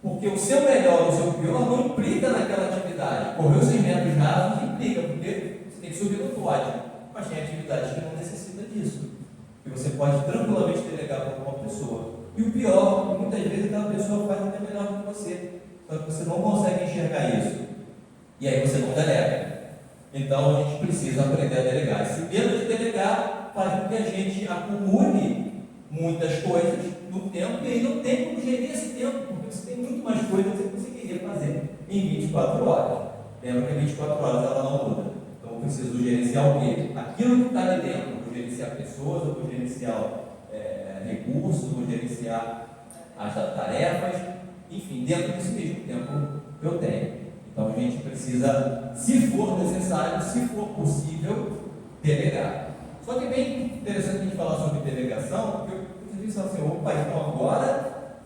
Porque o seu melhor ou o seu pior não implica naquela atividade. Correr os 100 metros rasos implica, porque você tem que subir no pódio. Mas tem atividades que não necessitam disso. Que você pode tranquilamente delegar para uma pessoa. E o pior, muitas vezes aquela pessoa faz até melhor do que você. Só que você não consegue enxergar isso. E aí você não delega. Então a gente precisa aprender a delegar. Esse medo de delegar faz com que a gente acumule muitas coisas no tempo e aí não tem como gerir esse tempo, porque você tem muito mais coisas que você conseguiria fazer em 24 horas. Lembra que 24 horas ela não muda. Então eu preciso gerenciar o quê? Aquilo que está ali dentro. Eu vou gerenciar pessoas, eu vou gerenciar recursos, eu vou gerenciar as tarefas, enfim, dentro desse mesmo tempo que eu tenho. Então a gente precisa, se for necessário, se for possível, delegar. Só que é bem interessante a gente falar sobre delegação, porque você diz assim, opa, então agora,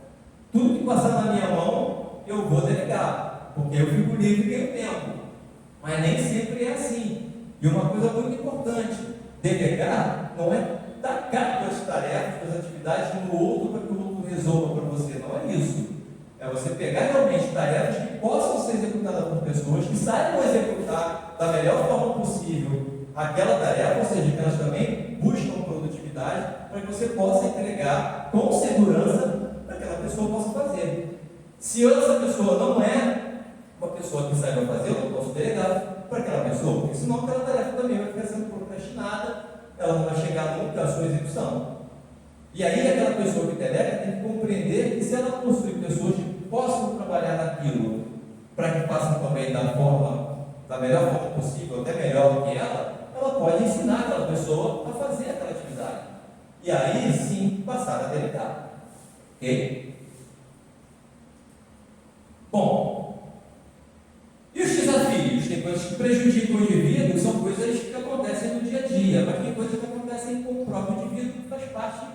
tudo que passar na minha mão, eu vou delegar, porque eu fico livre e tenho tempo. Mas nem sempre é assim. E uma coisa muito importante, delegar não é tacar as tarefas, as atividades no outro para que o outro resolva para você, não é isso. É você pegar realmente tarefas que possam ser executadas por pessoas que saibam executar da melhor forma possível aquela tarefa, ou seja, que elas também buscam produtividade para que você possa entregar com segurança para que aquela pessoa possa fazer. Se essa pessoa não é uma pessoa que saiba fazer, eu não posso delegar para aquela pessoa, porque senão aquela tarefa também vai ficar sendo procrastinada, ela não vai chegar nunca à sua execução. E aí aquela pessoa que delega tem que compreender que se ela possui pessoas que possam trabalhar naquilo para que façam também da melhor forma possível, até melhor do que ela pode ensinar aquela pessoa a fazer aquela atividade. E aí sim passar a delegar. Ok? Bom, e os desafios? Tem coisas que prejudicam o indivíduo, são coisas que acontecem no dia a dia, mas tem coisas que acontecem com o próprio indivíduo que faz parte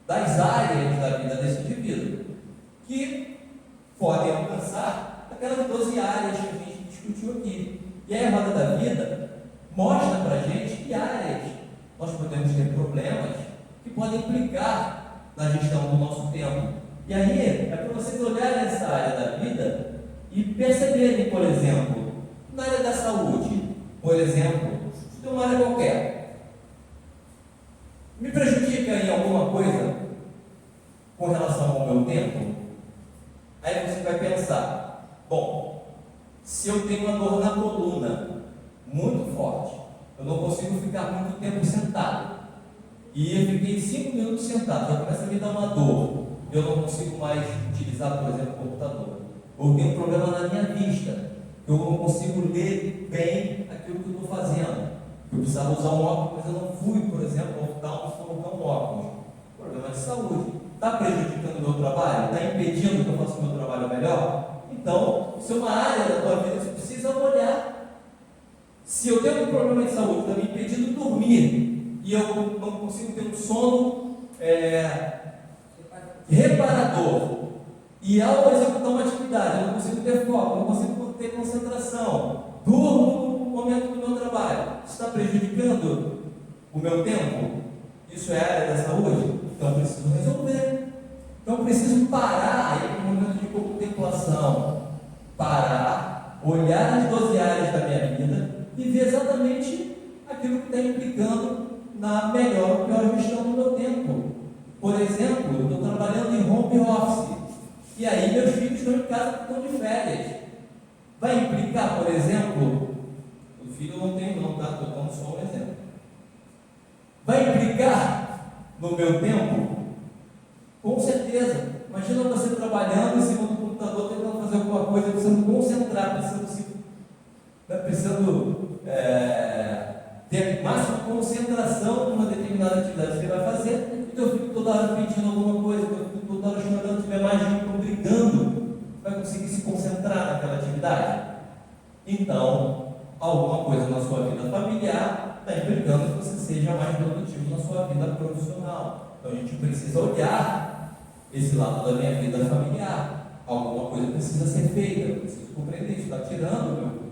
das áreas da vida desse indivíduo, que podem alcançar aquelas 12 áreas que a gente discutiu aqui. E aí a roda da vida mostra para a gente que áreas nós podemos ter problemas que podem implicar na gestão do nosso tempo. E aí é para vocês olharem essa área da vida e perceberem, por exemplo, na área da saúde, por exemplo, tem uma área qualquer, me prejudica em alguma coisa com relação ao meu tempo? Aí você vai pensar, bom, se eu tenho uma dor na coluna muito forte, eu não consigo ficar muito tempo sentado, e eu fiquei 5 minutos sentado, já começa a me dar uma dor, eu não consigo mais utilizar, por exemplo, o computador, ou tenho um problema na minha vista, eu não consigo ler bem aquilo que eu estou fazendo, eu precisava usar um óculos, mas eu não fui, por exemplo, ao oftalmo colocar um óculos, problema de saúde, está prejudicando o meu trabalho? Está impedindo que eu faça o meu trabalho melhor? Então, se é uma área da tua vida, você precisa olhar. Se eu tenho um problema de saúde, está me impedindo de dormir, e eu não consigo ter um sono reparador, e ao executar uma atividade, eu não consigo ter foco, não consigo ter concentração, durmo no momento do meu trabalho, isso está prejudicando o meu tempo? Isso é a área da saúde? Então eu preciso resolver. Então eu preciso parar aí no momento de contemplação, parar, olhar as 12 áreas da minha vida e ver exatamente aquilo que está implicando na melhor ou pior gestão do meu tempo. Por exemplo, eu estou trabalhando em home office e aí meus filhos estão em casa porque estão de férias. Vai implicar, por exemplo, o filho não tem, não está, estou dando só um exemplo. Vai implicar no meu tempo? Com certeza. Imagina você trabalhando em cima do computador, tentando fazer alguma coisa, precisando concentrar, precisando ter máxima concentração numa determinada atividade que você vai fazer, e teu filho toda hora pedindo alguma coisa, teu filho toda hora chorando, tiver mais de um brigando, vai conseguir se concentrar naquela atividade? Então, alguma coisa na sua vida familiar está implicando que você seja mais produtivo na sua vida profissional. Então a gente precisa olhar esse lado da minha vida familiar. Alguma coisa precisa ser feita, eu preciso compreender isso, está tirando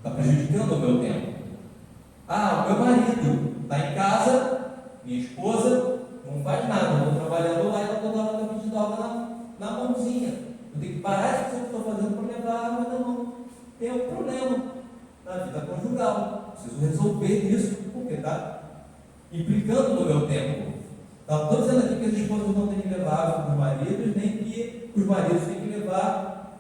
Está prejudicando o meu tempo. Ah, o meu marido está em casa, minha esposa não faz nada, eu estou trabalhando lá e ela toda hora está pedindo água na mãozinha. Eu tenho que parar de fazer o que estou fazendo para levar água na mão. Tem um problema na vida conjugal. Preciso resolver isso, porque está implicando no meu tempo. Não estou dizendo aqui que as esposas não têm que levar água para os maridos, nem que os maridos têm que levar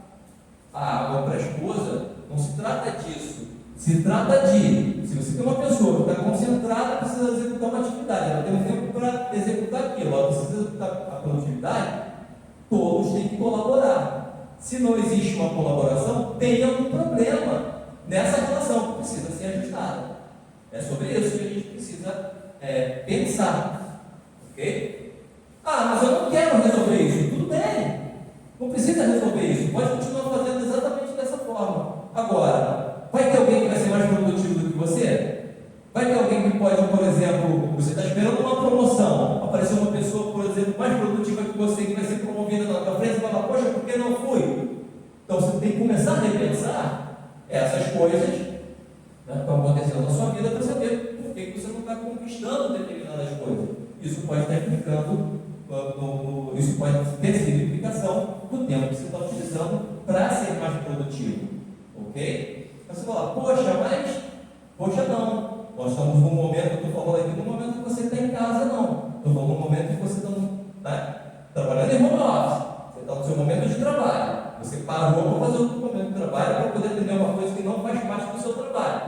a água para a esposa. Não se trata disso. Se trata de, se você tem uma pessoa que está concentrada, precisa executar uma atividade, ela tem um tempo para executar aquilo, ela precisa executar a produtividade, todos têm que colaborar. Se não existe uma colaboração, tem algum problema nessa relação que precisa ser ajustada. É sobre isso que a gente precisa pensar. Ok? Ah, mas eu não quero resolver isso. Tudo bem. Não precisa resolver isso. Pode continuar fazendo exatamente dessa forma. Agora, vai ter alguém que vai ser mais produtivo do que você? Vai ter alguém que pode, por exemplo, você está esperando uma promoção, apareceu uma pessoa, por exemplo, mais produtiva que você, que vai ser promovida na tua frente, e fala, poxa, por que não fui? Então você tem que começar a repensar essas coisas, né, que estão acontecendo na sua vida para saber por que você não está conquistando determinadas coisas. Isso pode estar implicando, isso pode ter sido implicação do tempo que você está utilizando para ser mais produtivo. Ok? Você fala, poxa não, nós estamos num momento, eu estou falando aqui no momento que você está em casa, não. Estou falando no momento que você está, né, trabalhando em home office, você está no seu momento de trabalho. Você parou para fazer o momento de trabalho para poder atender uma coisa que não faz parte do seu trabalho.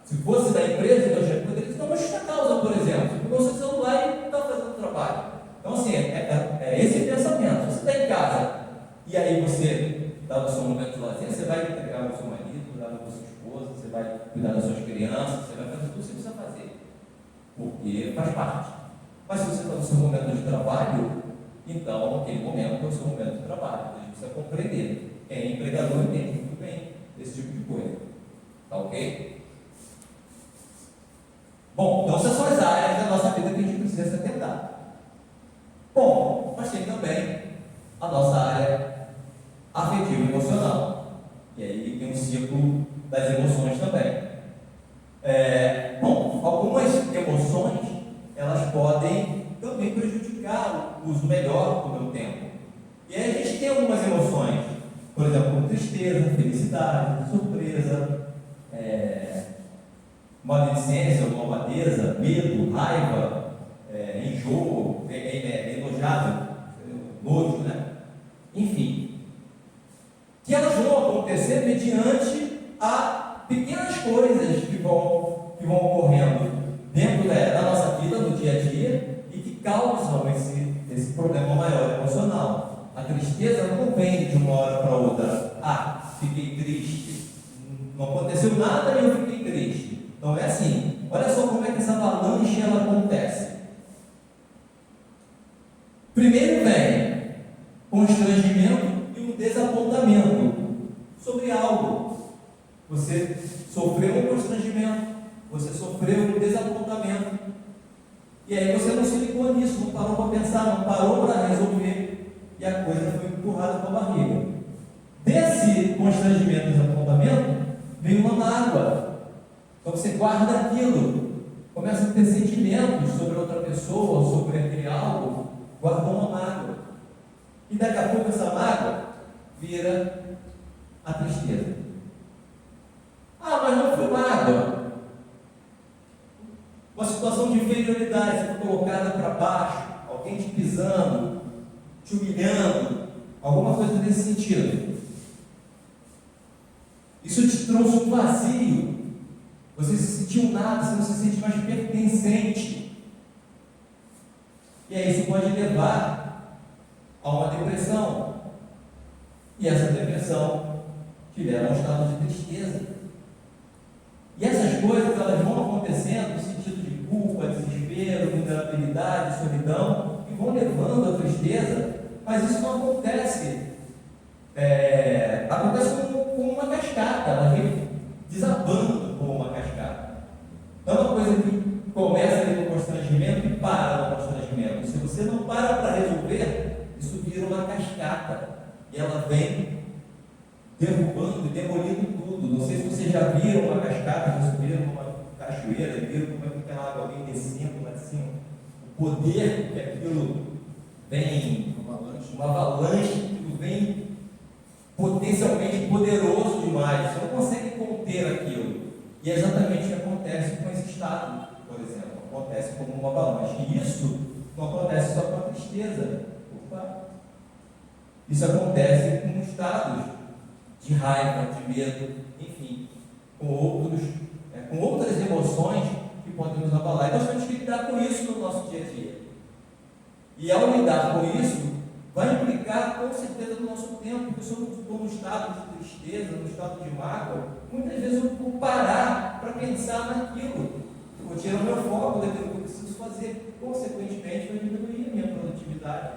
Se fosse da empresa, então já poderia ter uma justa causa, por exemplo. Você pegou o seu celular e está fazendo o trabalho. Então, assim, é esse pensamento. Você está em casa e aí você está no seu momento de lazer, você vai entregar o seu marido, cuidar da sua esposa, você vai cuidar das suas crianças, você vai fazer tudo o que você precisa fazer, porque faz parte. Mas se você está no seu momento de trabalho, então aquele momento é o seu momento de trabalho. A gente precisa compreender. Quem é empregador entende muito bem esse tipo de coisa. Tá ok? Bom, então essas são as áreas da nossa vida que a gente precisa se atentar. Bom, mas tem também a nossa área afetiva e emocional. E aí tem um ciclo das emoções também. Bom, algumas emoções, elas podem também prejudicar o uso melhor do meu tempo. E aí a gente tem algumas emoções, por exemplo, como tristeza, felicidade, surpresa, maledicência, malvadeza, medo, raiva, enjoo, enojado, nojo, né? Enfim, que elas vão acontecer mediante a pequenas coisas que vão ocorrendo dentro da nossa vida, no dia a dia, e que causam esse problema maior emocional. A tristeza não vem de uma hora para outra. Ah, fiquei triste. Não aconteceu nada e eu fiquei triste. Então é assim, olha só como é que essa avalanche ela acontece. Primeiro vem constrangimento e um desapontamento sobre algo. Você sofreu um constrangimento, você sofreu um desapontamento, e aí você não se ligou nisso, não parou para pensar, não parou para resolver, e a coisa foi empurrada para a barriga. Desse constrangimento e desapontamento vem uma mágoa. Então você guarda aquilo, começa a ter sentimentos sobre outra pessoa, sobre aquele algo, guardou uma mágoa. E daqui a pouco essa mágoa vira a tristeza. Ah, mas não foi mágoa. Uma situação de inferioridade, você foi colocada para baixo, alguém te pisando, te humilhando, alguma coisa nesse sentido. Isso te trouxe um vazio. Você se sentiu nada, você não se sente mais pertencente. E aí isso pode levar a uma depressão. E essa depressão te leva a um estado de tristeza. E essas coisas elas vão acontecendo no sentido de culpa, desespero, vulnerabilidade, solidão, e vão levando à tristeza, mas isso não acontece. Acontece como uma cascata, ela vem desabando como uma cascata. Então é uma coisa que começa ali no constrangimento e para no constrangimento. Se você não para resolver, isso vira uma cascata. E ela vem derrubando e demolindo tudo. Não sei se vocês já viram uma cascata, já subiram uma cachoeira, viram como é que aquela água vem descendo lá de cima. O poder que aquilo vem, uma avalanche, aquilo vem potencialmente poderoso demais. Você não consegue conter aquilo. E é exatamente o que acontece com esse estado, por exemplo. Acontece como uma avalanche. E isso não acontece só com a tristeza. Opa. Isso acontece com estados de raiva, de medo, enfim, com outras emoções que podem nos abalar. E nós temos que lidar com isso no nosso dia a dia. E ao lidar com isso, vai implicar com certeza no nosso tempo, porque se eu estou num estado de tristeza, num estado de mágoa, muitas vezes eu vou parar para pensar naquilo. Eu vou tirar o meu foco daquilo que eu preciso fazer. Consequentemente, vai diminuir a minha produtividade.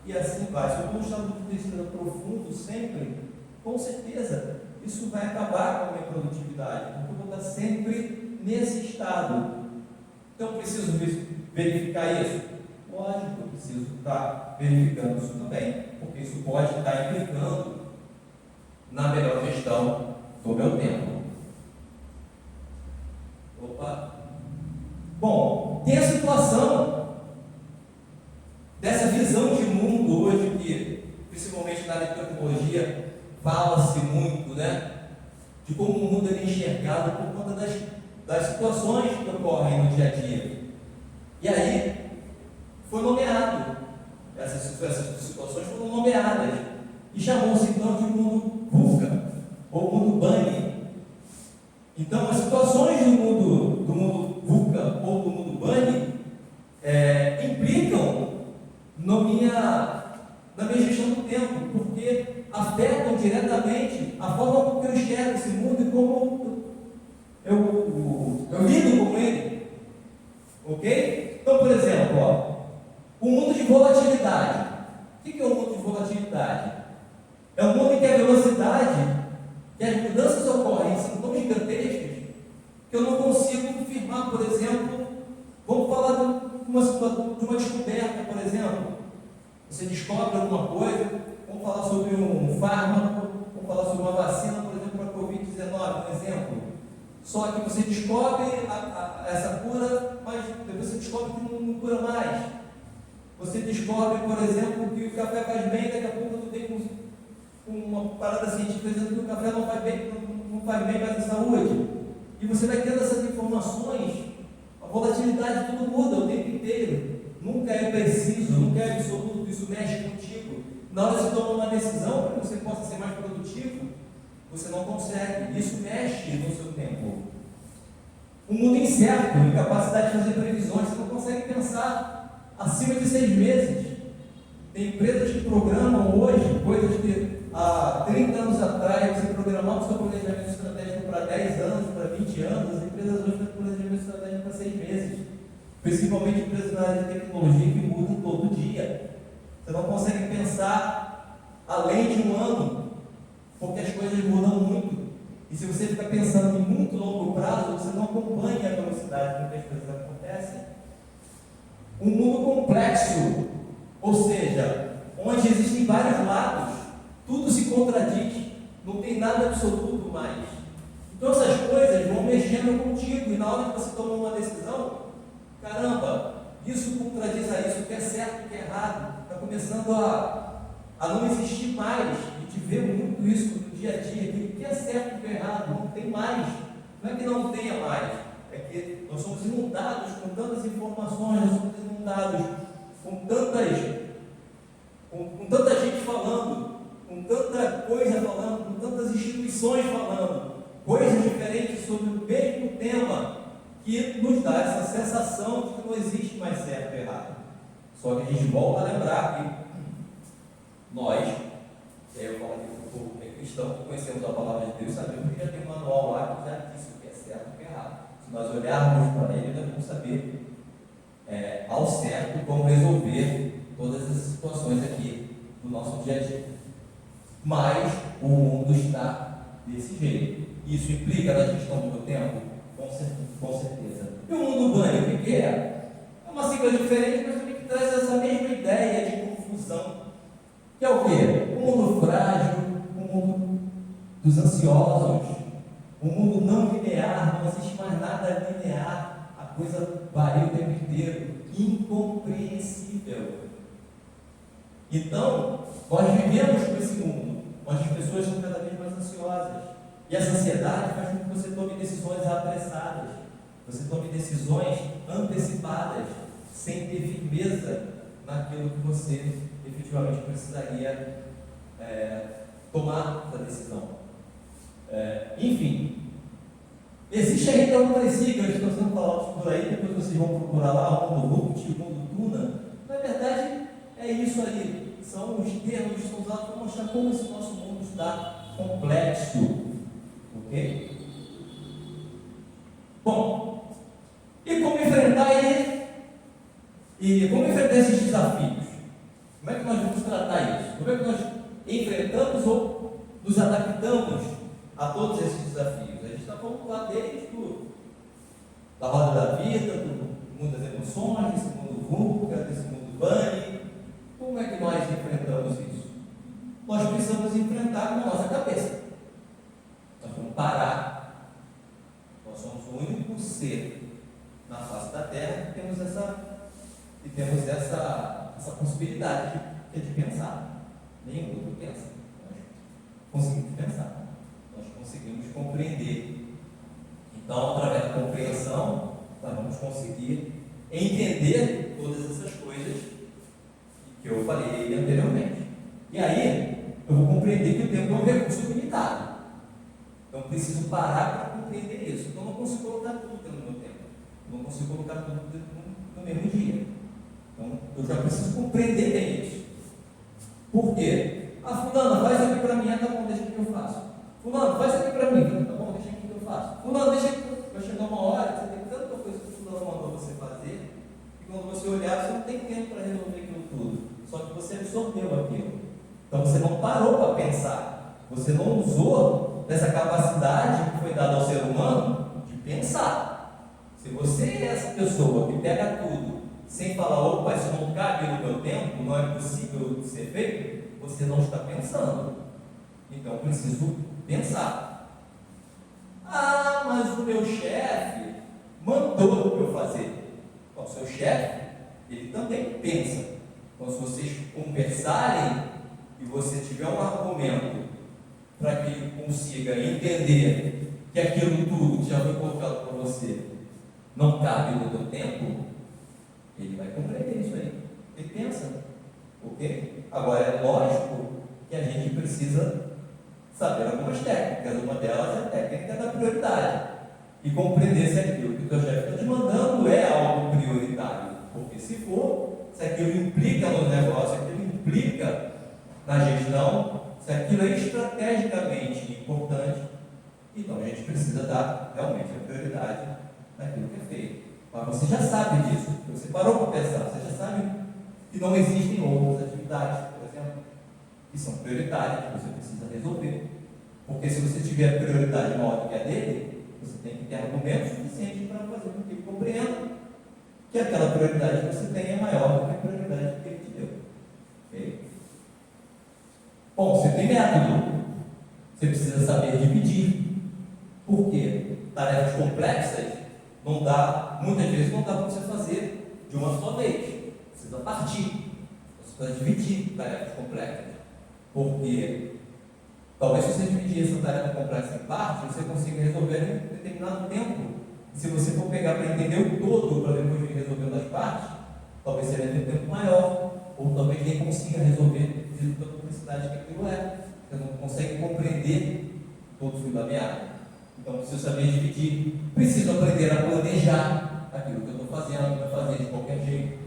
E assim vai. Se eu estou num estado de tristeza profundo sempre, com certeza isso vai acabar com a minha produtividade, porque eu vou estar sempre nesse estado. Então eu preciso verificar isso? Lógico, eu preciso estar verificando isso também, porque isso pode estar implicando na melhor gestão do meu tempo. Opa! Bom, tem a situação dessa visão de mundo hoje que, principalmente na área de tecnologia, fala-se muito, né? De como o mundo é enxergado por conta das situações que ocorrem no dia a dia. E aí, foi nomeado, essas situações foram nomeadas, e chamou-se então de mundo VUCA, ou mundo BUNNY. Então, as situações do mundo VUCA ou do mundo BUNNY implicam na minha gestão do tempo, porque afetam diretamente a forma como eu enxergo esse mundo e como eu lido com ele. Ok? Então, por exemplo, o mundo de volatilidade. O que é o mundo de volatilidade? É um mundo em que a velocidade, que as mudanças ocorrem, são tão gigantescas, que eu não consigo firmar, por exemplo, vamos falar de uma descoberta, por exemplo. Você descobre alguma coisa, vamos falar sobre um fármaco, vamos falar sobre uma vacina, por exemplo, para a Covid-19, um exemplo. Só que você descobre essa cura, mas depois você descobre que não cura mais. Você descobre, por exemplo, que o café faz bem, daqui a pouco tu tem uma parada científica dizendo que o café não faz bem mais à saúde. E você vai tendo essas informações, a volatilidade tudo muda o tempo inteiro. Nunca é preciso, nunca é absoluto, isso mexe contigo. Na hora de você tomar uma decisão para que você possa ser mais produtivo, você não consegue. Isso mexe no seu tempo. Um mundo incerto, incapacidade de fazer previsões, você não consegue pensar acima de 6 meses. Tem empresas que programam hoje coisas que há 30 anos atrás você programava o seu planejamento estratégico para 10 anos, para 20 anos. As empresas hoje têm planejamento estratégico para 6 meses. Principalmente empresas na área de tecnologia que mudam todo dia. Você não consegue pensar além de um ano, porque as coisas mudam muito. E se você ficar pensando em muito longo prazo, você não acompanha a velocidade com que as coisas acontecem. Um mundo complexo, ou seja, onde existem vários lados, tudo se contradiz, não tem nada absoluto mais. Então essas coisas vão mexendo contigo, e na hora que você toma uma decisão, caramba, isso contradiz a isso, o que é certo, o que é errado, está começando a não existir mais. A gente vê muito isso no dia a dia, que o que é certo e o que é errado, não tem mais. Não é que não tenha mais, é que nós somos inundados com tantas informações, nós somos inundados com tanta gente falando, com tanta coisa falando, com tantas instituições falando, coisas diferentes sobre o mesmo tema, que nos dá essa sensação de que não existe mais certo e errado. Só que a gente volta a lembrar que nós, eu falo aqui para o povo que é cristão, que conhecemos a palavra de Deus, sabemos que já tem um manual lá que já diz o que é certo e o que é errado. Se nós olharmos para ele, nós vamos saber ao certo como resolver todas as situações aqui do nosso dia a dia. Mas o mundo está desse jeito. Isso implica na gestão do meu tempo? Com certeza. E o mundo BUNNY, o que é? É uma sigla diferente, mas também que traz essa mesma ideia de confusão. Que é o quê? Um mundo frágil, um mundo dos ansiosos. Um mundo não linear, não existe mais nada linear, a coisa varia o tempo inteiro, incompreensível. Então, nós vivemos com esse mundo, onde as pessoas são cada vez mais ansiosas. E essa ansiedade faz com que você tome decisões apressadas, você tome decisões antecipadas, sem ter firmeza naquilo que você efetivamente precisaria tomar essa decisão. Enfim, existem ainda outras siglas que estão sendo faladas por aí, depois vocês vão procurar lá, o mundo Rupt, o mundo Tuna. Na verdade, é isso aí. São os termos que são usados para mostrar como esse nosso mundo está complexo. Ok? Bom, e como enfrentar ele? E como enfrentar esses desafios? Como é que nós vamos tratar isso? Como é que nós enfrentamos ou nos adaptamos a todos esses desafios? A gente está falando lá desde da roda da vida, do mundo das emoções, desse mundo VUCA, desse mundo BANI. Como é que nós enfrentamos isso? Nós precisamos enfrentar com a nossa cabeça. Nós vamos parar. Nós somos o único ser na face da Terra que temos essa possibilidade de pensar. Nenhum outro pensa. Nós conseguimos pensar. Nós conseguimos compreender. Então, através da compreensão, nós vamos conseguir entender todas essas coisas que eu falei anteriormente. E aí, eu vou compreender que o tempo é um recurso limitado. Então, eu preciso parar para compreender isso. Então, eu não consigo colocar tudo no meu tempo. Eu não consigo colocar tudo no mesmo dia. Então, eu já preciso compreender bem isso. Por quê? Fulano, faz aqui para mim, tá bom, deixa que eu faço. Fulano, faz aqui para mim, tá bom, deixa que eu faço. Fulano, deixa que vai chegar uma hora que você tem tanta coisa que o fulano mandou você fazer, e quando você olhar, você não tem tempo para resolver aquilo tudo. Só que você absorveu aquilo. Então você não parou para pensar. Você não usou dessa capacidade que foi dada ao ser humano de pensar. Se você é essa pessoa que pega tudo sem falar, opa, isso não cabe no meu tempo, não é possível de ser feito, você não está pensando. Então, eu preciso pensar. Mas o meu chefe mandou eu fazer. O seu chefe, ele também pensa. Então, se vocês conversarem e você tiver um argumento para que ele consiga entender que aquilo tudo que já foi colocado para você não cabe no teu tempo, ele vai compreender isso aí. Ele pensa. Ok? Agora, é lógico que a gente precisa saber algumas técnicas. Uma delas é a técnica da prioridade. E compreender se aquilo que o teu chefe está te mandando é algo prioritário. Porque se for, se aquilo implica no negócio, se aquilo implica na gestão, se aquilo é estrategicamente importante, então a gente precisa dar realmente a prioridade naquilo que é feito. Mas você já sabe disso. Você parou para pensar, você já sabe que não existem outras atividades, por exemplo, que são prioritárias, que você precisa resolver. Porque se você tiver prioridade maior do que a dele, você tem que ter argumentos suficientes para fazer com que ele compreenda que aquela prioridade que você tem é maior do que a prioridade que ele te deu. Ok? Bom, você tem método. Você precisa saber dividir. Por quê? Tarefas complexas muitas vezes não dá para você fazer de uma só vez. Precisa partir, você precisa dividir tarefas complexas, porque talvez se você dividir essa tarefa complexa em partes, você consiga resolver em um determinado tempo. E se você for pegar para entender o todo, para depois ir resolvendo as partes, talvez você leve um tempo maior, ou talvez nem consiga resolver devido à complexidade que aquilo é. Você não consegue compreender todo o fio da meada. Então preciso saber dividir, preciso aprender a planejar aquilo que eu estou fazendo, não fazer de qualquer jeito.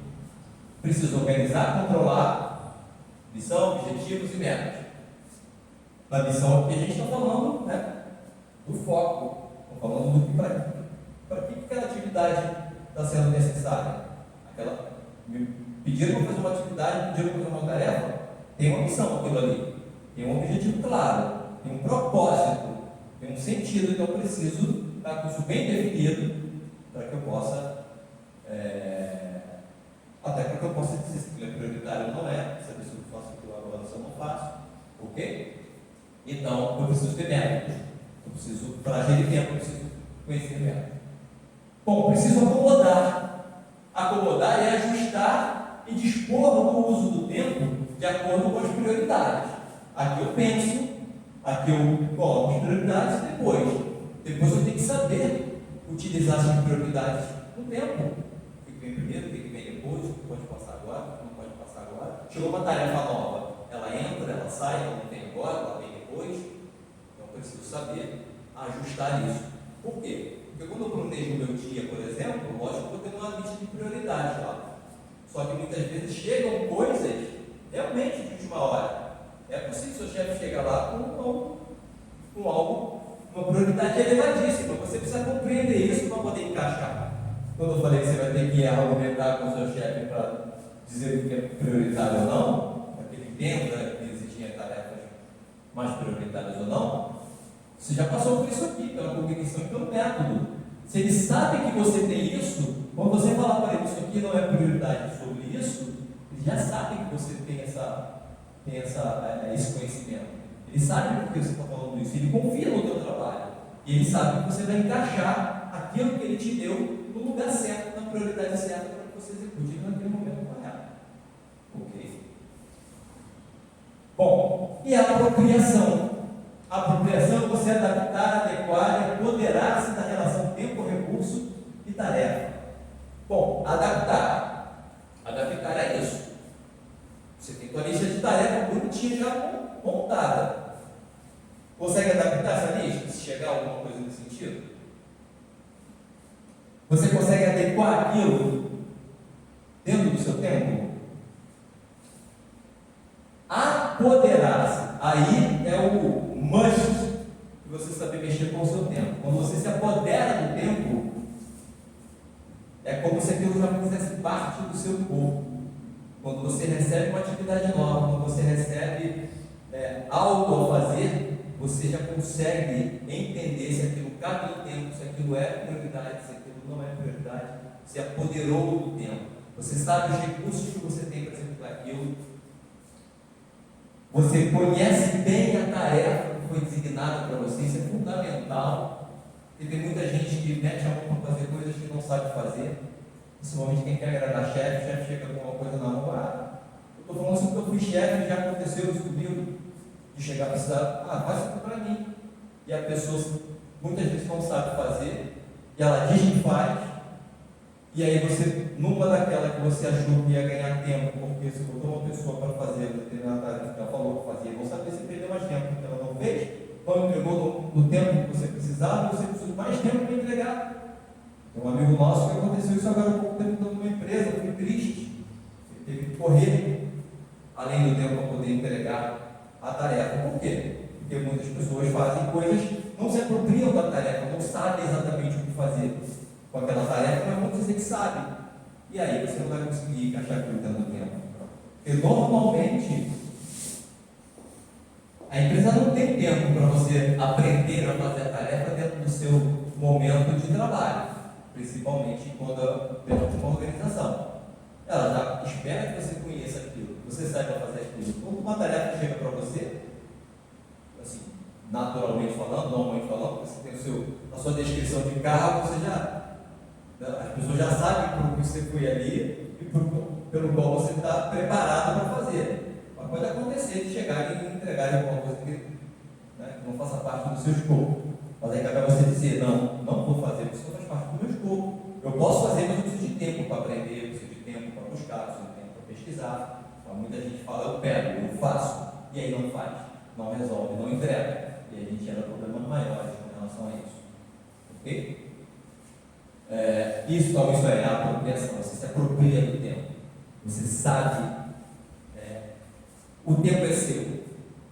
Preciso organizar, controlar missão, objetivos e metas. Na missão aqui a gente está falando, né, do foco, estamos falando do que para que aquela atividade está sendo necessária. Me pediram para fazer uma atividade, pediram para fazer uma tarefa, tem uma missão aquilo ali, tem um objetivo claro, tem um propósito, tem um sentido, então eu preciso estar com isso bem definido para que eu possa até para que eu possa dizer se aquilo é prioritário ou não é, saber se eu faço aquilo agora ou se eu não faço, ok? Então, eu preciso ter métodos. Eu preciso, para gerir tempo, eu preciso conhecer métodos. Bom, preciso acomodar. Acomodar é ajustar e dispor do uso do tempo de acordo com as prioridades. Aqui eu penso, aqui eu coloco as prioridades e depois eu tenho que saber utilizar essas prioridades no tempo. O que vem primeiro, o que vem depois, o que pode passar agora, o que não pode passar agora. Chegou uma tarefa nova, ela entra, ela sai, ela não vem agora, ela vem depois. Então eu preciso saber ajustar isso. Por quê? Porque quando eu planejo o meu dia, por exemplo, lógico que eu tenho uma lista de prioridades lá. Só que muitas vezes chegam coisas realmente de última hora. É possível que o seu chefe chegar lá com algo, uma prioridade elevadíssima. Você precisa compreender isso para poder encaixar. Quando eu falei que você vai ter que argumentar com o seu chefe para dizer o que é prioritário ou não, para que ele entenda que existiam tarefas mais prioritárias ou não, você já passou por isso aqui, pela cognição e pelo método. Se ele sabe que você tem isso, quando você falar para ele isso aqui não é prioridade sobre isso, ele já sabe que você tem esse conhecimento. Ele sabe por que você está falando isso, ele confia no teu trabalho. E ele sabe que você vai encaixar aquilo que ele te deu no lugar certo, na prioridade certa, para que você execute naquele momento correto. Ok? Bom, e a apropriação? A apropriação é você adaptar, adequar e apoderar-se da relação tempo-recurso e tarefa. Bom, adaptar. Adaptar é isso. Você tem tua lista de tarefas bonitinha já montada. Consegue adaptar essa lista? Se chegar alguma coisa nesse sentido? Você consegue adequar aquilo dentro do seu tempo? Apoderar-se. Aí é o must de você saber mexer com o seu tempo. Quando você se apodera do tempo, é como se aquilo já fizesse parte do seu corpo. Quando você recebe uma atividade nova, quando você recebe algo a fazer, você já consegue entender se aquilo cabe no tempo, se aquilo é prioridade, se aquilo não é prioridade, se apoderou do tempo. Você sabe os recursos que você tem para executar aquilo. Você conhece bem a tarefa que foi designada para você, isso é fundamental. E tem muita gente que mete a mão para fazer coisas que não sabe fazer. Principalmente quem quer agradar chefe, o chefe chega com uma coisa na mão, eu estou falando assim porque eu fui chefe, já aconteceu isso comigo, de chegar a precisar, faz isso para mim. E a pessoa muitas vezes não sabe fazer, e ela diz que faz, e aí você, numa daquela que você achou que ia ganhar tempo, porque você botou uma pessoa para fazer determinada tarefa que ela falou que fazia, não sabia se perdeu mais tempo porque ela não fez, não entregou no tempo que você precisava, você precisou de mais tempo para entregar. Um amigo nosso que aconteceu isso agora há pouco tempo numa empresa, foi triste. Ele teve que correr além do tempo para poder entregar a tarefa. Por quê? Porque muitas pessoas fazem coisas, não se apropriam da tarefa, não sabem exatamente o que fazer com aquela tarefa, mas vão dizer que sabem. E aí você não vai conseguir encaixar aquilo dentro do tempo. Porque normalmente a empresa não tem tempo para você aprender a fazer a tarefa dentro do seu momento de trabalho. Principalmente quando dentro de uma organização. Ela já espera que você conheça aquilo, que você saiba fazer aquilo. Quando uma tarefa chega para você, assim, naturalmente falando, normalmente falando, você tem a sua descrição de carro, as pessoas já sabem por que você foi ali e pelo qual você está preparado para fazer. Mas pode acontecer de chegarem e entregarem alguma coisa que não faça parte do seu escopo. Mas aí cabe a você dizer, não vou fazer, porque isso não faz parte do meu escopo. Eu posso fazer, mas eu preciso de tempo para aprender, eu preciso de tempo para buscar, eu preciso de tempo para pesquisar. Então, muita gente fala, eu pego, eu faço, e aí não faz, não resolve, não entrega. E aí a gente gera problemas maiores com relação a isso. Ok? Isso é a apropriação, você se apropria do tempo. Você sabe, o tempo é seu.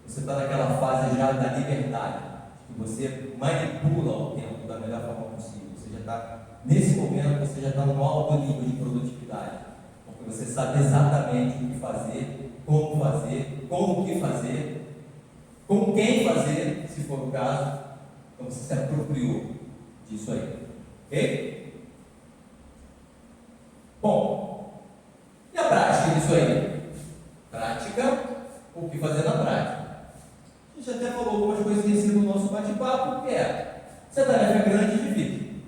Você está naquela fase já da liberdade. Você manipula o tempo da melhor forma possível. Você já está, nesse momento, você já está num alto nível de produtividade. Porque você sabe exatamente o que fazer, como o que fazer, com quem fazer, se for o caso. Então você se apropriou disso aí. Ok? Bom, e a prática disso aí? Prática, o que fazer na prática? A gente até falou algumas coisas nesse no nosso bate-papo, que é, se a tarefa é grande, divide.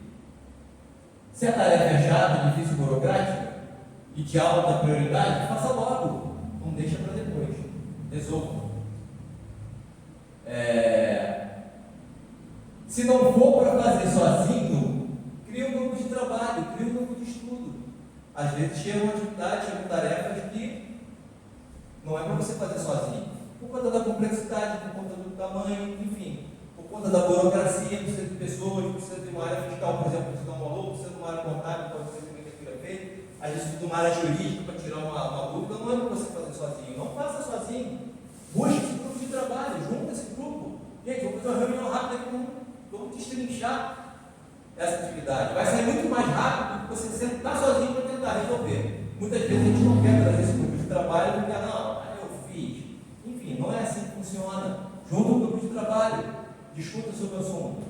Se a tarefa é chata, difícil, burocrática, e de alta prioridade, faça logo, não deixa para depois, resolva. Se não for para fazer sozinho, cria um grupo de trabalho, cria um grupo de estudo. Às vezes chegam atividades, chegam tarefas que não é para você fazer sozinho, por conta da complexidade, por conta do tamanho, enfim, por conta da burocracia, precisa de pessoas, precisa de uma área fiscal, por exemplo, precisa de um valor, precisa de uma área contábil, pode ser também que aquilo é feito, às vezes precisa de uma área jurídica para tirar uma dúvida, não é para você fazer sozinho, não faça sozinho, busque esse grupo de trabalho, junta esse grupo, gente, vamos fazer uma reunião rápida aqui, vamos destrinchar essa atividade, vai sair muito mais rápido do que você sentar sozinho para tentar resolver. Muitas vezes a gente não quer trazer esse grupo de trabalho porque, não, eu fiz. Enfim, não é assim que funciona. Junta um grupo de trabalho, discuta sobre o assunto.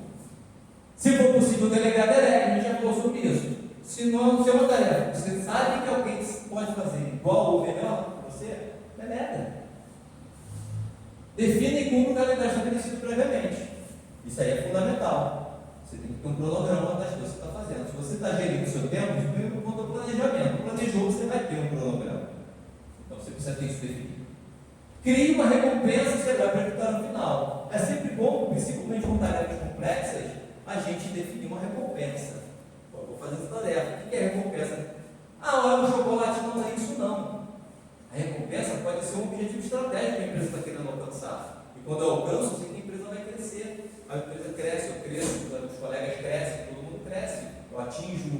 Se for possível delegar, delegue, a gente já falou sobre isso. Se não, se é uma tarefa, você sabe que alguém pode fazer igual ou melhor que você, delega. Define e cumpra o calendário estabelecido previamente. Isso aí é fundamental. Você tem que ter um cronograma das coisas que você está fazendo. Se você está gerindo o seu tempo, primeiro por conta do planejamento. Planejou, você vai ter um cronograma. Então você precisa ter isso definido. Crie uma recompensa que você vai apresentar no final. É sempre bom, principalmente com tarefas complexas, a gente definir uma recompensa. Pô, vou fazer essa tarefa. O que é recompensa? Olha, o chocolate não é isso não. A recompensa pode ser um objetivo estratégico que a empresa está querendo alcançar. E quando eu alcanço, eu sei que a empresa vai crescer. A empresa cresce, eu cresço, os colegas crescem, todo mundo cresce. Eu atinjo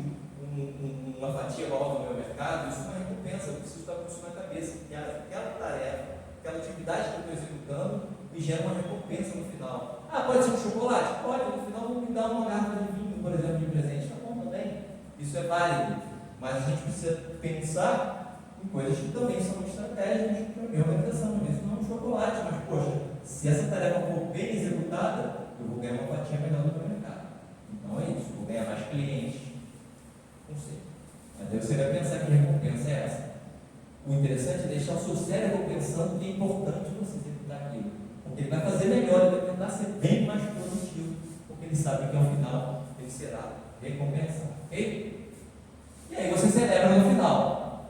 uma fatia maior do meu mercado, isso é uma recompensa, eu preciso estar com isso na cabeça. Aquela tarefa, aquela atividade que eu estou executando, me gera uma recompensa no final. Pode ser um chocolate? Pode, no final vão me dar uma garrafa de vinho, por exemplo, de presente. Tá bom também, isso é válido. Mas a gente precisa pensar em coisas que também são estratégicas para a minha organização. Isso não é um chocolate, mas, poxa, se essa tarefa for bem executada, eu vou ganhar uma fatia melhor do meu mercado. Então é isso, vou ganhar mais clientes. Não sei. Mas aí você vai pensar que recompensa é essa. O interessante é deixar o seu cérebro pensando que é importante você executar aquilo. Porque ele vai fazer melhor, ele vai tentar ser bem mais produtivo. Porque ele sabe que ao final ele será recompensado. Ok? E aí você celebra no final.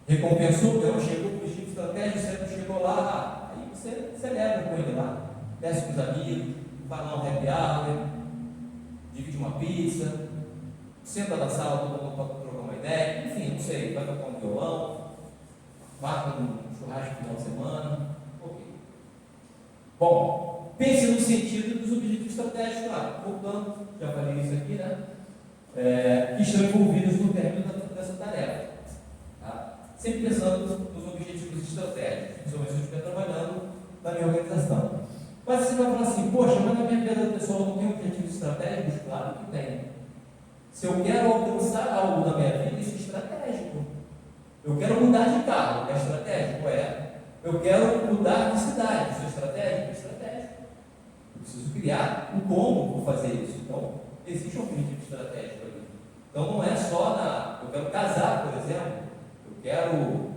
Recompensou, eu chego no objetivo estratégico, você não chegou lá, aí você celebra com ele lá. Desce com os amigos, vai lá um happy hour, divide uma pizza, senta na sala, todo mundo para trocar uma ideia, enfim, não sei, vai tocar um violão, marca um churrasco no final de semana, ok. Bom, pense no sentido dos objetivos estratégicos lá, voltando, já falei isso aqui, né? Que estão envolvidos no término dessa tarefa. Tá? Sempre pensando nos objetivos estratégicos, principalmente se eu estiver trabalhando na minha organização. Mas você vai falar assim, poxa, mas na minha vida pessoal não tem objetivos estratégicos? Claro que tem. Se eu quero alcançar algo na minha vida, isso é estratégico. Eu quero mudar de carro, é estratégico? É. Eu quero mudar de cidade, isso é estratégico? É estratégico. Eu preciso criar um como vou fazer isso. Então, existe um objetivo estratégico ali. Então, não é só eu quero casar, por exemplo. Eu quero,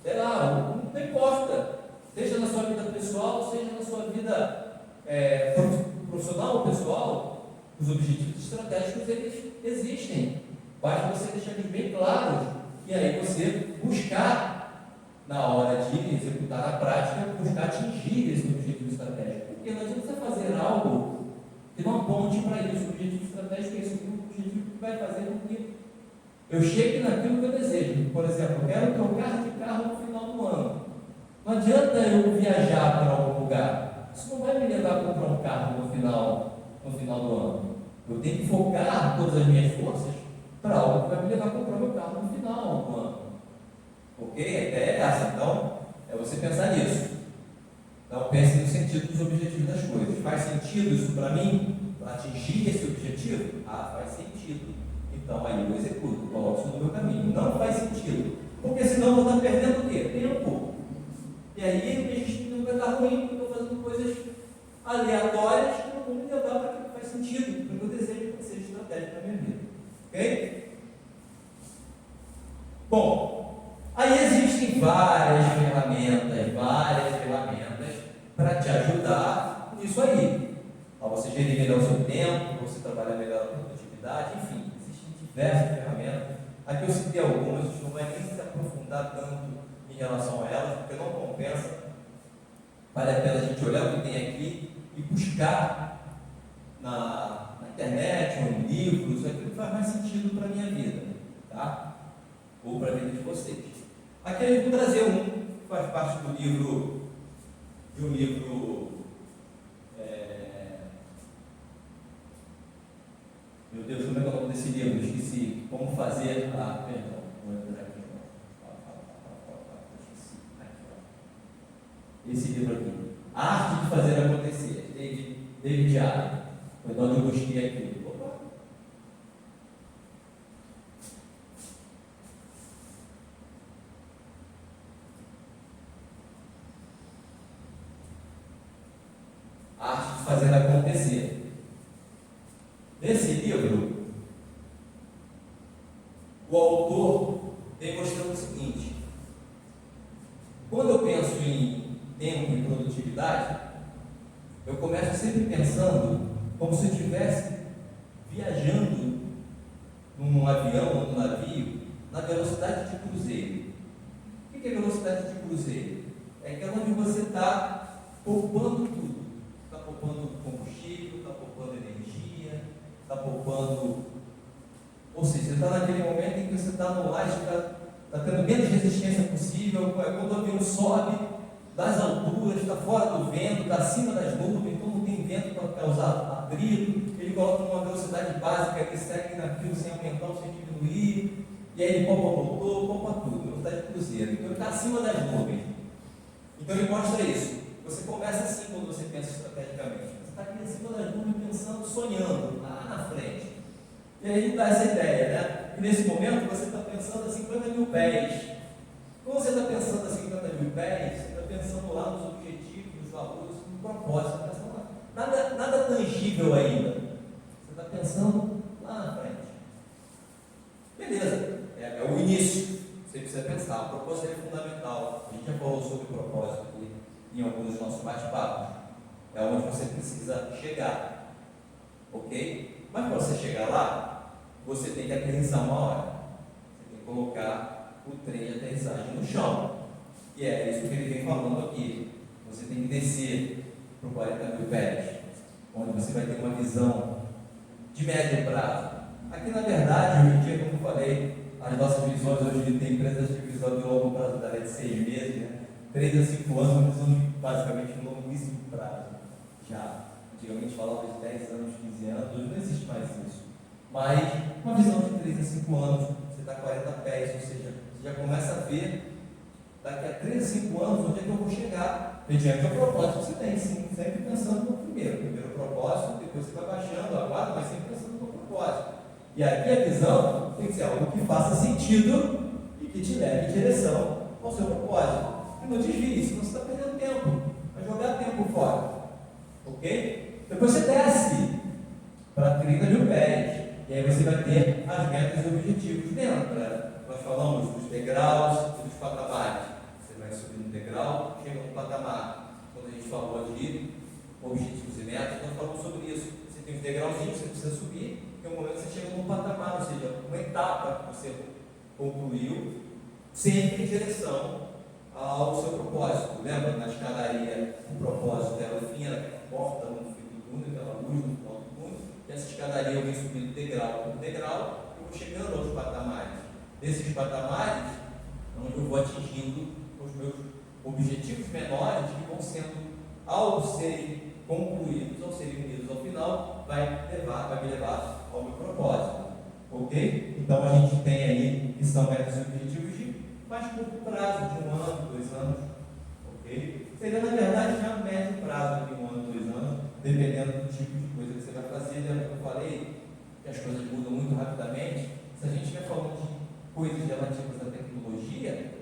sei lá, não importa. Seja na sua vida pessoal, seja na sua vida profissional ou pessoal, os objetivos estratégicos, eles existem. Basta você deixar eles bem claros e aí você buscar, na hora de executar na prática, buscar atingir esse objetivo estratégico. Porque não adianta você fazer algo que não aponte para isso. O objetivo estratégico é esse, o objetivo que vai fazer com que eu chegue naquilo que eu desejo. Por exemplo, eu quero trocar de carro no final do ano. Não adianta eu viajar para algum lugar. Isso não vai me levar a comprar um carro no final do ano. Eu tenho que focar todas as minhas forças para algo que vai me levar a comprar meu carro no final do ano. Ok? A ideia é essa. Então, é você pensar nisso. Então, pense no sentido dos objetivos das coisas. Faz sentido isso para mim? Para atingir esse objetivo? Faz sentido. Então, aí eu executo, coloco isso no meu caminho. Não faz sentido. Porque senão eu vou estar perdendo o quê? Tempo. E aí, a gente vai estar ruim, porque eu estou fazendo coisas aleatórias que não vão me levar para aquilo que faz sentido, para o que eu desejo que seja estratégico na minha vida. Ok? Bom, aí existem várias ferramentas para te ajudar você gerir melhor o seu tempo, para você trabalhar melhor a produtividade, enfim, existem diversas ferramentas. Aqui eu citei algumas, a gente não vai nem se aprofundar tanto em relação a elas, porque não compensa. Vale a pena a gente olhar o que tem aqui e buscar na internet ou em livros aquilo que faz mais sentido para a minha vida, tá? Ou para a vida de vocês. Aqui eu vou trazer um que faz parte do livro, de um livro, meu Deus, como é que é o nome desse livro? Eu esqueci. Como fazer a... Perdão, vou entrar aqui. Esqueci. Aqui, ó. Esse livro aqui. A Arte de Fazer Acontecer. David Allen. Foi de onde eu busquei aqui. Opa. A Arte de Fazer Acontecer. Nesse livro, o autor vem mostrando o seguinte: quando eu penso em tempo e produtividade, eu começo sempre pensando como se eu estivesse viajando num avião ou num navio na velocidade de cruzeiro. O que é velocidade de cruzeiro? É aquela onde você está poupando tudo. Está poupando combustível, está poupando energia, está poupando, ou seja, você está naquele momento em que você está no ar, está tendo menos resistência possível. Quando o avião sobe das alturas, está fora do vento, está acima das nuvens, então não tem vento para causar atrito, ele coloca uma velocidade básica que segue naquilo sem aumentar ou sem diminuir, e aí ele poupa motor, poupa tudo, velocidade de cruzeiro, então ele está acima das nuvens. Então ele mostra isso. Você começa assim quando você pensa estrategicamente. Você está aqui acima das nuvens pensando, sonhando, lá na frente. E aí ele dá essa ideia, né? E nesse momento você está pensando a 50 mil pés. Quando você está pensando a 50 mil pés, você está pensando lá nos objetivos, nos valores, no propósito. Você está pensando lá. Nada tangível ainda. Você está pensando lá na frente. Beleza, é o início. Você precisa pensar. O propósito é fundamental. A gente já falou sobre o propósito aqui em alguns dos nossos bate-papos. É onde você precisa chegar. Ok? Mas para você chegar lá, você tem que aterrissar uma hora. Você tem que colocar o trem de aterrissagem no chão. E é isso que ele vem falando aqui. Você tem que descer para o 40 mil pés, onde você vai ter uma visão de médio prazo. Aqui, na verdade, hoje em dia, como eu falei, as nossas visões hoje tem empresas de visão de longo prazo da área de 6 meses, né? 3 a 5 anos, uma visão de basicamente longuíssimo prazo. Já. Antigamente falava de 10 anos, 15 anos, hoje não existe mais isso. Mas uma visão de 3 a 5 anos, você está 40 pés, ou seja, você já começa a ver daqui a 3 a 5 anos onde é que eu vou chegar, mediante o propósito que você tem, sim, sempre pensando no primeiro propósito, depois você vai baixando a guarda, mas sempre pensando no propósito. E aqui a visão tem que ser algo que faça sentido e que te leve em direção ao seu propósito. E não desvie, senão você está perdendo tempo, vai jogar tempo fora. Ok? Depois você desce para 30 mil pés, e aí você vai ter as metas e objetivos dentro. Nós falamos dos degraus e dos patamares. Você vai subir no degrau, chega no patamar. Quando a gente falou de objetivos e metas, nós falamos sobre isso. Você tem os degrauzinhos, você precisa subir, e um momento você chega num patamar, ou seja, uma etapa que você concluiu, sempre em direção ao seu propósito. Lembra? Na escadaria, o propósito era o fim, era aquela porta no fim do túnel, aquela luz no final do túnel, e essa escadaria eu venho subindo degrau por degrau, e vou chegando aos patamares. Desses patamares, onde eu vou atingindo os meus objetivos menores, que vão sendo, ao serem concluídos, ao serem unidos ao final, vai me levar ao meu propósito. Ok? Então a gente tem aí que são metas e objetivos de mais curto prazo, de 1 ano, 2 anos. Ok? Seria na verdade já médio prazo de 1 ano, 2 anos, dependendo do tipo de coisa que você vai fazer. Lembra que eu falei que as coisas mudam muito rapidamente? Se a gente estiver falando de coisas relativas à tecnologia,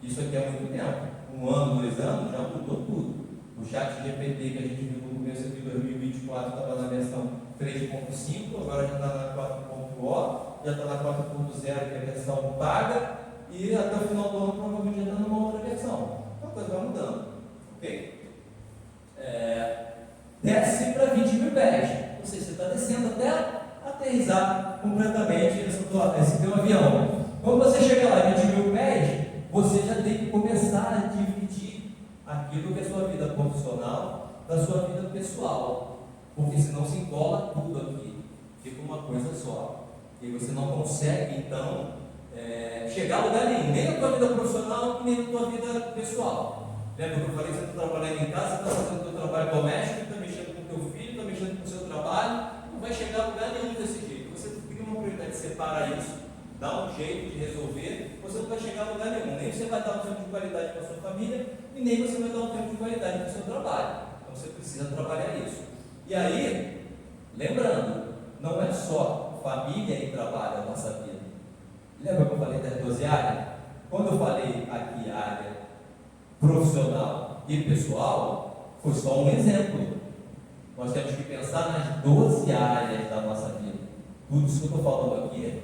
isso aqui é muito tempo. 1 ano, 2 anos, já mudou tudo. O chat GPT que a gente viu no começo de 2024 estava na versão 3.5, agora já está na 4.0, já está na 4.0, que é a versão paga, e até o final do ano provavelmente já está numa outra versão. Então a coisa vai mudando. Ok? Desce para 20 mil pés. avião. Quando você chega lá e 20 mil pés, você já tem que começar a dividir aquilo que é sua vida profissional da sua vida pessoal, porque senão se encola tudo aqui, fica uma coisa só, e você não consegue então chegar a lugar nenhum, nem na tua vida profissional, nem na tua vida pessoal. Lembra que eu falei que você está trabalhando em casa, você está fazendo o seu trabalho doméstico, está mexendo com o teu filho, está mexendo com o seu trabalho, não vai chegar a lugar nenhum desse jeito. Você cria uma prioridade de separar isso, dá um jeito de resolver, você não vai chegar a lugar nenhum. Nem você vai dar um tempo de qualidade para a sua família, e nem você vai dar um tempo de qualidade para o seu trabalho. Então você precisa trabalhar isso. E aí, lembrando, não é só família e trabalho a nossa vida. Lembra que eu falei das 12 áreas? Quando eu falei aqui a área profissional e pessoal, foi só um exemplo. Nós temos que pensar nas 12 áreas da nossa vida. Tudo isso que eu estou falando aqui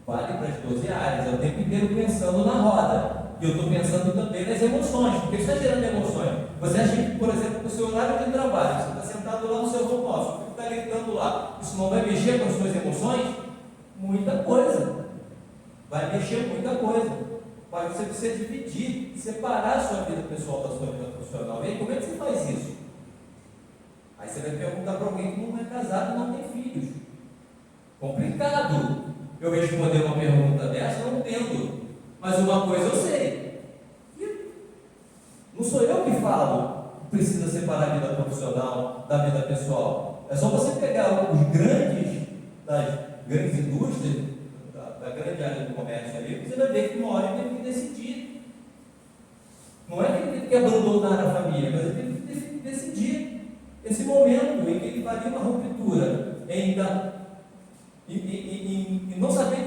vale para as 12 áreas. Eu o tempo inteiro pensando na roda. E eu estou pensando também nas emoções, porque isso está gerando emoções. Você acha que, por exemplo, no seu horário de trabalho, você está sentado lá no seu home office, você está gritando lá, isso não vai mexer com as suas emoções? Muita coisa. Vai mexer muita coisa. Mas você precisa dividir, separar a sua vida pessoal da sua vida profissional. E aí, como é que você faz isso? Aí você vai perguntar para alguém que não é casado e não tem filhos. Complicado. Eu responder uma pergunta dessa, não entendo. Mas uma coisa eu sei. Não sou eu que falo que precisa separar a vida profissional da vida pessoal. É só você pegar os grandes, das grandes indústrias, da grande área do comércio ali, você vai ver que uma hora ele tem que decidir. Não é que ele tem que abandonar a família, mas ele tem que decidir esse momento em que ele faria uma ruptura, em não saber,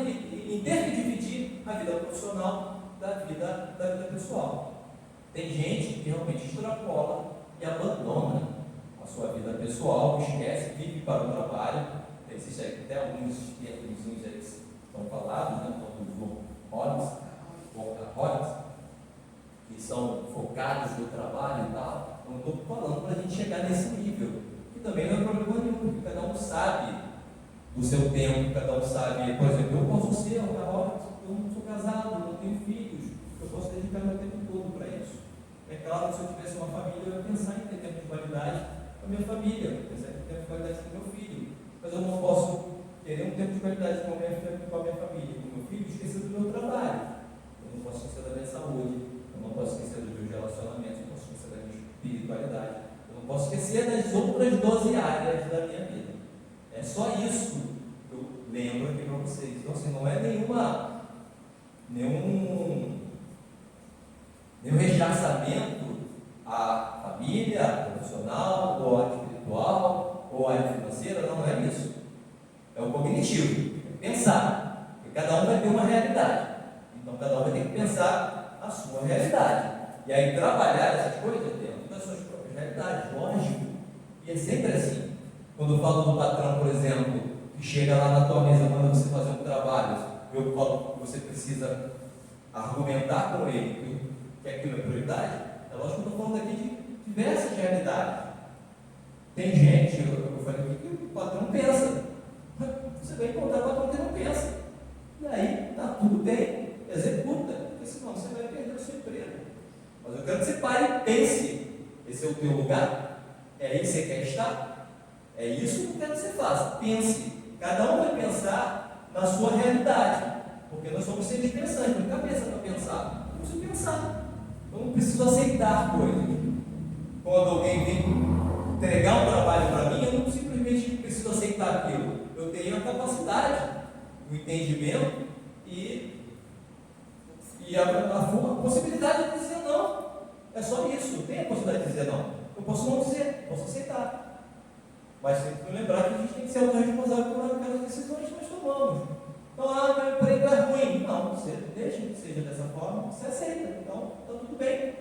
em ter que dividir a vida profissional da vida pessoal. Tem gente que realmente extrapola e abandona a sua vida pessoal, esquece, vive para o trabalho. Existem até alguns termos aí que estão falados, né, como workaholics, que são focados no trabalho e tal. Não estou falando para a gente chegar nesse nível, que também não é problema nenhum, porque cada um sabe do seu tempo, cada um sabe. Por exemplo, eu posso ser workaholic, eu não sou casado, não tenho filhos, eu posso dedicar meu tempo todo para isso. É claro que se eu tivesse uma família, eu ia pensar em ter tempo de qualidade com a minha família, eu ia pensar em ter tempo de qualidade com o meu filho, mas eu não posso ter um tempo de qualidade com a minha família, com o meu filho, esquecer do meu trabalho. Eu não posso esquecer da minha saúde, eu não posso esquecer dos meus relacionamentos, eu não posso esquecer da minha espiritualidade, eu não posso esquecer das outras 12 áreas da minha vida. É só isso que eu lembro aqui para vocês. Então, assim, não é nenhum rechaçamento à família, à profissional, ou à espiritual, ou à financeira, não é isso. É o cognitivo, é pensar. Porque cada um vai ter uma realidade. Então, cada um vai ter que pensar a sua realidade. E aí, trabalhar essas coisas dentro das suas próprias realidades, lógico. E é sempre assim. Quando eu falo do patrão, por exemplo, que chega lá na tua mesa, manda você fazer um trabalho, eu falo que você precisa argumentar com ele que aquilo é prioridade. É lógico que eu estou falando aqui de diversas realidades. Tem gente, eu falei aqui, que o patrão pensa. Você vai encontrar o patrão que não pensa. E aí, está tudo bem, executa, porque senão você vai perder o seu emprego. Mas eu quero que você pare e pense. Esse é o teu lugar? É aí que você quer estar? É isso que eu quero que você faça. Pense. Cada um vai pensar na sua realidade. Porque nós somos seres pensantes, não tem cabeça para pensar. Eu preciso pensar. Eu não preciso aceitar coisas. Quando alguém vem entregar um trabalho para mim, eu não simplesmente preciso aceitar aquilo. Eu tenho a capacidade, o entendimento e a possibilidade de dizer não. É só isso. Eu tenho a possibilidade de dizer não. Eu posso não dizer, posso aceitar. Mas tem que lembrar que a gente tem que ser autorresponsável por aquelas decisões que nós tomamos. Então, meu emprego é ruim. Não, você deixa que seja dessa forma, você aceita. Então, está tudo bem.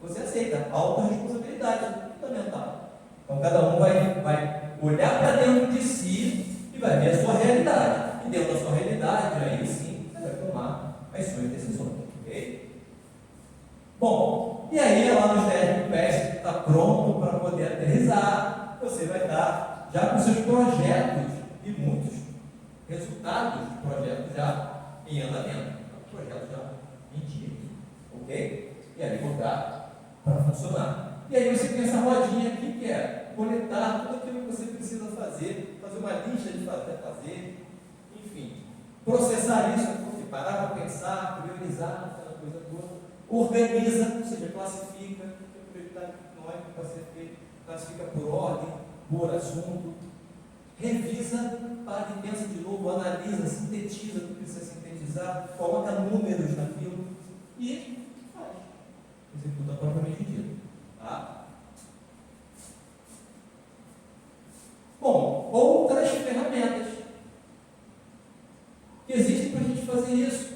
Você aceita. A autorresponsabilidade é fundamental. Então, cada um vai olhar para dentro de si e vai ver a sua realidade. E dentro da sua realidade, aí sim, você vai tomar as suas decisões. Ok? Bom, e aí, lá nos 10 mil pés, está pronto para poder aterrissar. Você vai estar já com seus projetos e muitos resultados de projetos já em andamento. O projeto já em dia, ok? E aí botar para funcionar. E aí você tem essa rodinha aqui que é coletar tudo aquilo que você precisa fazer uma lista de fazer, enfim, processar isso, parar para pensar, priorizar, aquela coisa toda, organiza, ou seja, classifica, o prioritário não é que vai ser feito, classifica por ordem, por assunto, revisa, para e pensa de novo, analisa, sintetiza o que precisa sintetizar, coloca números naquilo e faz, executa propriamente dito. Tá? Bom, outras ferramentas que existem para a gente fazer isso.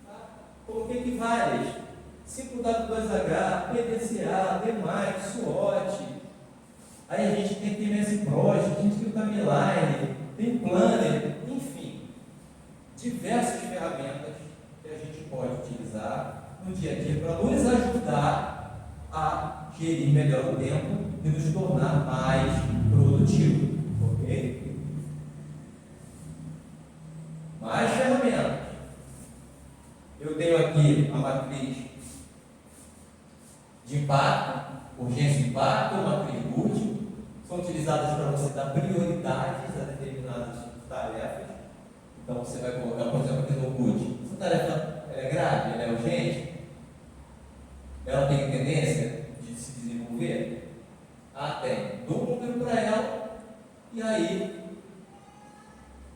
Tá? Coloquei aqui várias: 5W2H, PDCA, DMAIC, SWOT. Aí a gente tem TMS Project, a gente tem o Timeline, tem Planner, enfim, diversas ferramentas que a gente pode utilizar no dia a dia para nos ajudar a gerir melhor o tempo e nos tornar mais produtivos. Ok? Mais ferramentas. Eu tenho aqui a matriz de impacto, urgência e impacto, a matriz GUT, são utilizadas para você dar prioridades a determinadas tarefas. Então você vai colocar, por exemplo, aqui no GUT, essa tarefa é grave, ela é urgente, ela tem tendência de se desenvolver? Tem. Dou um número para ela e aí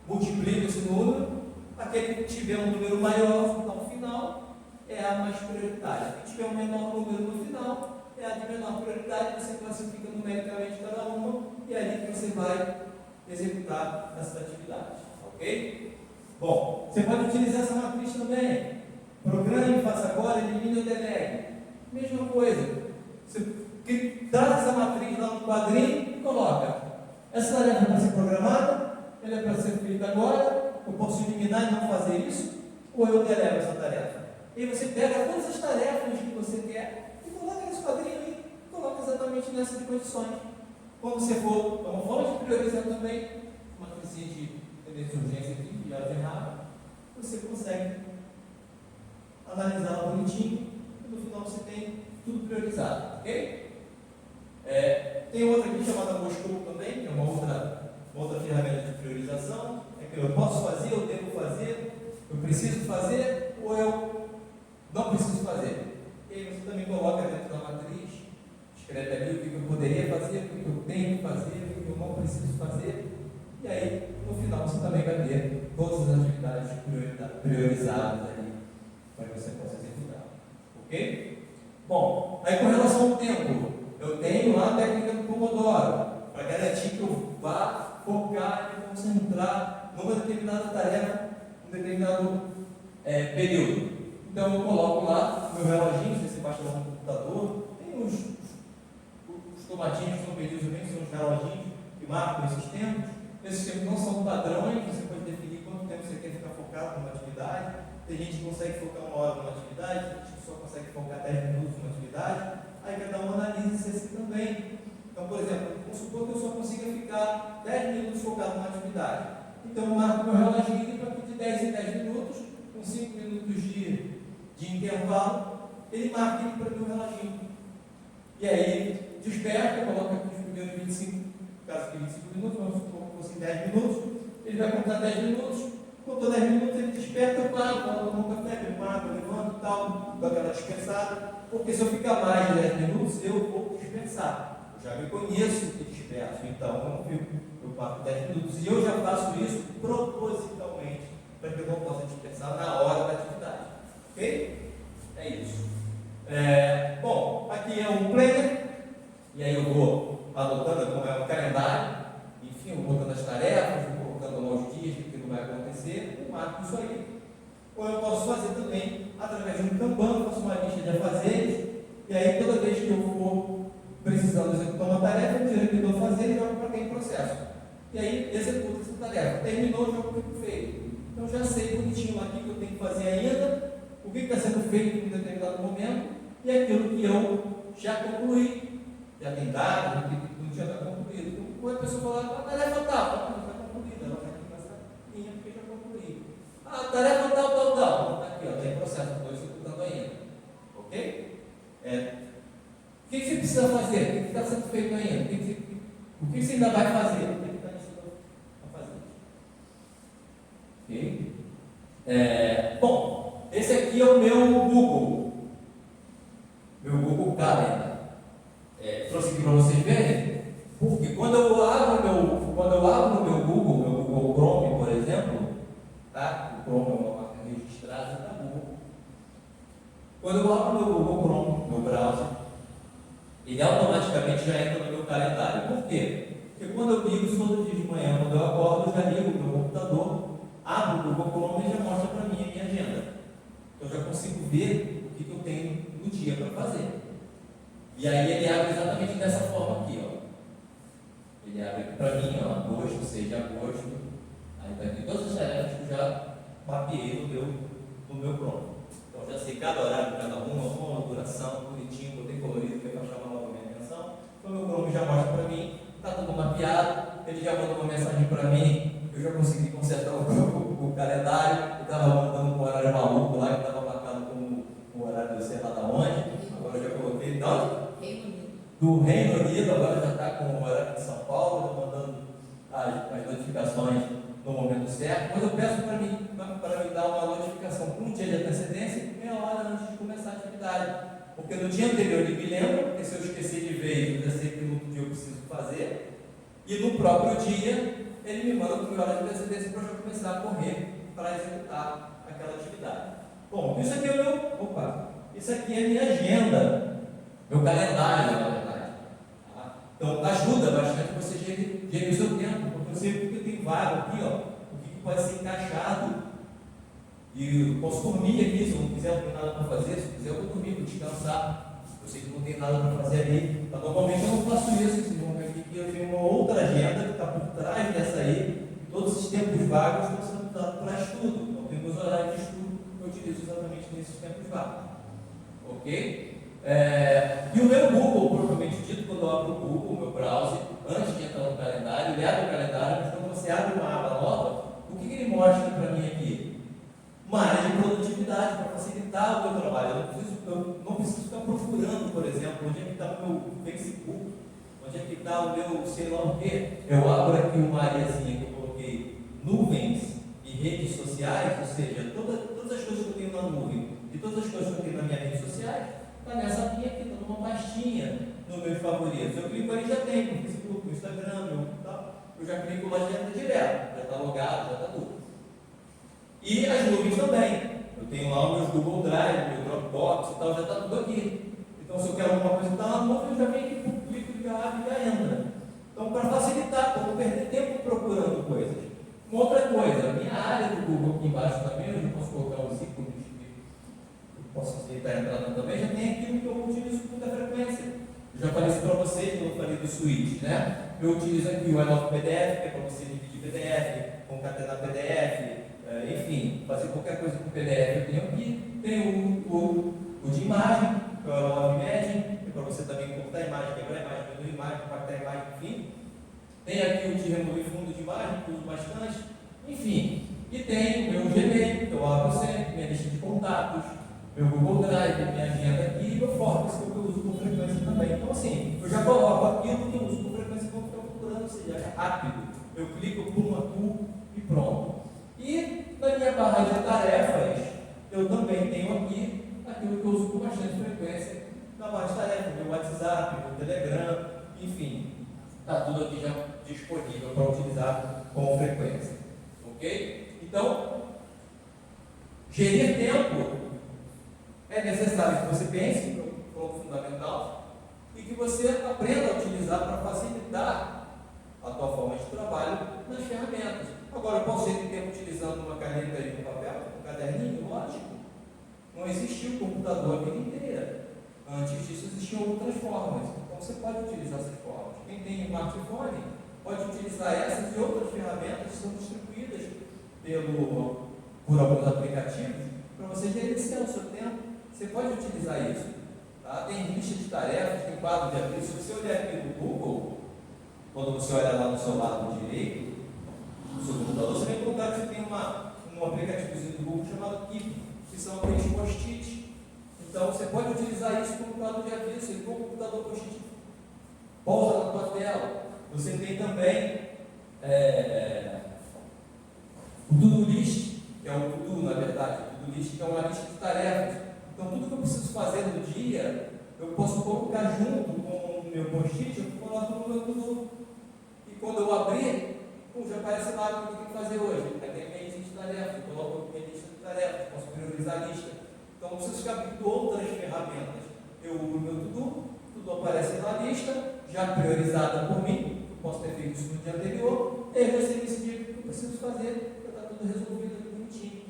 multiplico esse número, aquele que tiver um número maior no final é a mais prioritária. Se tiver um menor número no final, é a de menor prioridade, você classifica numericamente cada uma e é ali que você vai executar essas atividades. Ok? Bom, você pode utilizar essa matriz também. Programe, faça agora, elimine ou delegue. Mesma coisa. Você traz essa matriz lá no quadrinho e coloca. Essa tarefa é para ser programada, ela é para ser feita agora, eu posso eliminar e não fazer isso, ou eu delego essa tarefa. E aí você pega todas as tarefas que você quer e coloca nesse quadrinho aí, e coloca exatamente nessas condições. Quando você for, é uma forma de priorizar também, uma matriz de tendência de urgência aqui, de ordem errada, você consegue analisar bonitinho e no final você tem tudo priorizado, ok? Tem outra aqui chamada Moscou também, que é uma outra ferramenta de priorização. É que eu posso fazer, eu devo fazer, eu preciso fazer ou eu não preciso fazer. E aí você também coloca dentro da matriz, escreve ali o que eu poderia fazer, o que eu tenho que fazer, o que eu não preciso fazer. E aí, no final, você também vai ter todas as atividades priorizadas ali para que você possa executar. Ok? Bom, aí com relação ao tempo, eu tenho lá a técnica do Pomodoro, para garantir que eu vá focar e concentrar numa determinada tarefa, num determinado período. Então eu coloco lá meu reloginho, se você baixa lá no computador, tem os tomatinhos que são pedidos também, que são os reloginhos que marcam esses tempos. Esses tempos não são padrões, você pode definir quanto tempo você quer ficar focado numa atividade. Tem gente que consegue focar 1 hora numa atividade, tem gente que só consegue focar 10 minutos numa atividade. Aí cada um analisa isso assim também. Então, por exemplo, vamos supor que eu só consiga ficar 10 minutos focado numa atividade. Então eu marco meu reloginho para que de 10 em 10 minutos, com 5 minutos de intervalo, ele marca aqui para o meu reloginho. E aí, desperta, coloca aqui os primeiros 25, caso que 25 minutos, vamos supor que fosse 10 minutos, ele vai contar 10 minutos, contou 10 minutos, ele desperta, eu paro, tomo um café, bebo água, levanto e tal, dou aquela dispensada, porque se eu ficar mais de 10 minutos, eu vou dispensar. Eu já me conheço que disperso, então eu paro 10 minutos, e eu já faço isso propositalmente, para que eu não possa dispensar na hora da atividade. Ok? É isso. Bom, aqui é um planner, e aí eu vou anotando como é um calendário, enfim, eu vou botando as tarefas, vou colocando lá os dias, o que vai acontecer, eu marco isso aí. Ou eu posso fazer também através de um Kanban, faço uma lista de afazeres, e aí toda vez que eu for precisando executar uma tarefa, eu tiro o que eu vou fazer e jogo para quem processo. E aí executa essa tarefa. Terminou, o jogo fica feito. Então já sei bonitinho aqui o que eu tenho que fazer ainda, o que está sendo feito em um determinado momento, e aquilo que eu já concluí. Já tem dados, não tinha concluído. Quando a pessoa fala, a tarefa tal, não está concluída, ela vai ter que passar linha porque já concluí. A tarefa tal. Ok? Bom, esse aqui é o meu Google Calendar. Trouxe aqui para vocês verem, porque quando eu abro no meu Google Chrome, por exemplo, tá? O Chrome é uma marca registrada da Google. Quando eu abro meu Google Chrome, meu browser, ele automaticamente já entra no meu calendário. Por quê? Porque quando eu ligo todo dia de manhã, quando eu acordo, eu já ligo o meu computador, abro o Google Chrome e já mostra para mim a minha agenda. Então eu já consigo ver o que eu tenho no dia para fazer. E aí ele abre exatamente dessa forma aqui, ó. Ele abre aqui para mim, ó, agosto, 6 de agosto. Aí está aqui todas as tarefas que eu já mapeei no meu Chrome. Então eu já sei cada horário, cada uma duração, bonitinho, botei colorido, que é para chamar logo a minha atenção. Então o meu Chrome já mostra para mim, está tudo mapeado, ele já mandou uma mensagem para mim, eu já consegui consertar o calendário, eu estava mandando um horário maluco lá, que estava marcado como o horário do sei lá da onde, agora eu já coloquei, do Reino Unido, agora já está com o horário de São Paulo, estou mandando as notificações no momento certo, mas eu peço para me dar uma notificação com um dia de antecedência, meia hora antes de começar a atividade, porque no dia anterior ele me lembra, porque se eu esquecer de vez, eu já sei que no outro dia eu preciso fazer, e no próprio dia ele me manda com meia hora de antecedência para eu já começar a correr para executar aquela atividade. Bom, isso aqui é isso aqui é a minha agenda, meu calendário, na verdade. Tá? Então ajuda bastante você gerir o seu tempo, porque eu sei que eu tenho vago aqui, ó, o que pode ser encaixado. E eu posso dormir aqui, se eu não quiser, não tenho nada para fazer, se eu quiser eu vou dormir, vou descansar. Eu sei que não tem nada para fazer ali. Então, normalmente eu não faço isso, vocês vão ver aqui que eu tenho uma outra agenda que está por trás dessa aí. Todos esses tempos vagos estão sendo usados para estudo. Então tem meus horários de estudo que eu utilizo exatamente nesses tempos vagos. Ok? E o meu Google, propriamente dito, quando eu abro o Google, o meu browser, antes de entrar no calendário, ele abre o calendário, mas quando você abre uma aba nova, o que ele mostra para mim aqui? Uma área de produtividade para facilitar o meu trabalho. Eu não preciso ficar procurando, por exemplo, onde é que está o meu Facebook, onde é que está o meu sei lá o quê. Eu abro aqui uma areazinha que eu coloquei nuvens e redes sociais, ou seja, todas as coisas que eu tenho na nuvem e todas as coisas que eu tenho nas minhas redes sociais, está nessa minha aqui, está numa pastinha no meu favoritos. Eu clico ali, já tem no Facebook, no Instagram, eu já clico lá direto, já está logado, já está tudo. E as nuvens também. Eu tenho lá os meus Google Drive, meu Dropbox e tal, já está tudo aqui. Então, se eu quero alguma coisa que está na nuvem, eu já venho aqui, clico, já abre e já entra. Então, para facilitar, para não perder tempo procurando coisas. Uma outra coisa, a minha área do Google aqui embaixo também, onde eu posso colocar os ícones que posso aceitar entrada também, já tem aquilo que eu utilizo com muita frequência. Eu já falei isso para vocês quando eu falei do switch, né? Eu utilizo aqui o I Love PDF, que é para você dividir PDF, concatenar PDF, enfim, fazer qualquer coisa com PDF eu tenho aqui. Tem o de imagem, que é o I Love Imagine, que é para você também cortar a imagem, quebrar a imagem, remover a imagem, compactar a imagem, enfim. Tem aqui o de remover fundo de imagem, que eu uso bastante, enfim. E tem o meu Gmail, que eu abro sempre, minha lista de contatos, meu Google Drive, minha agenda aqui e meu Forms, que eu uso com frequência também. Então, assim, eu já coloco aquilo que eu uso com frequência quando estou procurando, ou seja, é rápido. Eu clico, eu pulo atuo e pronto. E na minha barra de tarefas, eu também tenho aqui aquilo que eu uso com bastante frequência na barra de tarefas, meu WhatsApp, meu Telegram, enfim, está tudo aqui já disponível para utilizar com frequência. Ok? Então, gerir tempo é necessário que você pense, que é um ponto fundamental, e que você aprenda a utilizar para facilitar a tua forma de trabalho nas ferramentas. Agora, eu posso ter tempo utilizando uma caneta e um papel, um caderninho, lógico. Não existia o computador a vida inteira. Antes disso, existiam outras formas. Então, você pode utilizar essas formas. Quem tem smartphone pode utilizar essas e outras ferramentas que são distribuídas por alguns aplicativos para você gerenciar o seu tempo. Você pode utilizar isso. Tá? Tem lista de tarefas, tem quadro de aviso. Se você olhar aqui no Google, quando você olha lá no seu lado direito, no seu computador, você vai encontrar que você tem um aplicativozinho do Google chamado Keep, que são aqueles post-it. Então, você pode utilizar isso como quadro de aviso. Você tem um computador post-it, pousa na tua tela. Você tem também O to-do list, que é um to-do, na verdade, o to-do list que é uma lista de tarefas. Então, tudo que eu preciso fazer no dia, eu posso colocar junto com o meu post-it, eu coloco no meu to-do. E quando eu abrir, já aparece lá o que eu tenho que fazer hoje. Aí tem minha lista de tarefas, eu coloco minha lista de tarefas, posso priorizar a lista. Então, não preciso ficar abrindo outras ferramentas. Eu uso o meu to-do, tudo aparece na lista, já priorizada por mim, eu posso ter feito isso no dia anterior, e aí eu sei nesse dia o que eu preciso fazer, para estar tudo resolvido aqui bonitinho.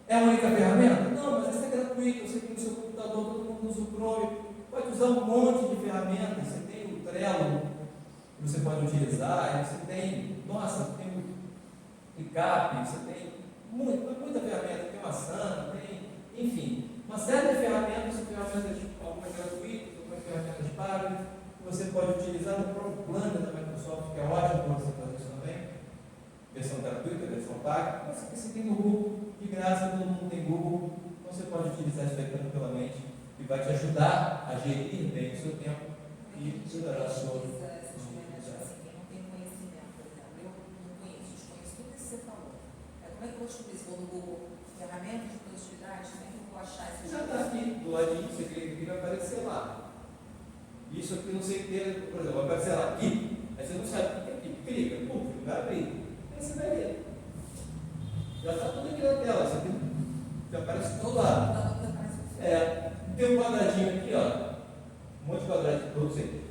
É a única ferramenta? Não, mas essa é gratuita, eu sei que no seu computador todo mundo usa o Chrome, pode usar um monte de ferramentas, você tem o Trello, que você pode utilizar, aí você tem, tem o Picap, você tem muita ferramenta, tem o Asana, tem, enfim, uma série de ferramentas, algumas gratuitas, algumas ferramentas pagas, que você pode utilizar no próprio plano da Microsoft, que é ótimo para você fazer isso também, versão gratuita, versão paga, mas você tem no Google, de graça, todo mundo tem Google, então você pode utilizar isso aí tranquilamente, e vai te ajudar a gerir bem o seu tempo e melhorar a sua vida. Como é que eu vou descobrir se vou no Google ferramentas de produtividade? Como é que eu vou achar isso? Já está aqui, do ladinho, você clica aqui, vai aparecer lá. Isso aqui não sei o que, por exemplo, vai aparecer lá aqui. Aí você não sabe o que é aqui. Clica, vai abrir. Aí você vai ler. Já está tudo aqui na tela, isso aqui já aparece do lado. Tem um quadradinho aqui, ó. Um monte de quadradinho, todos eles.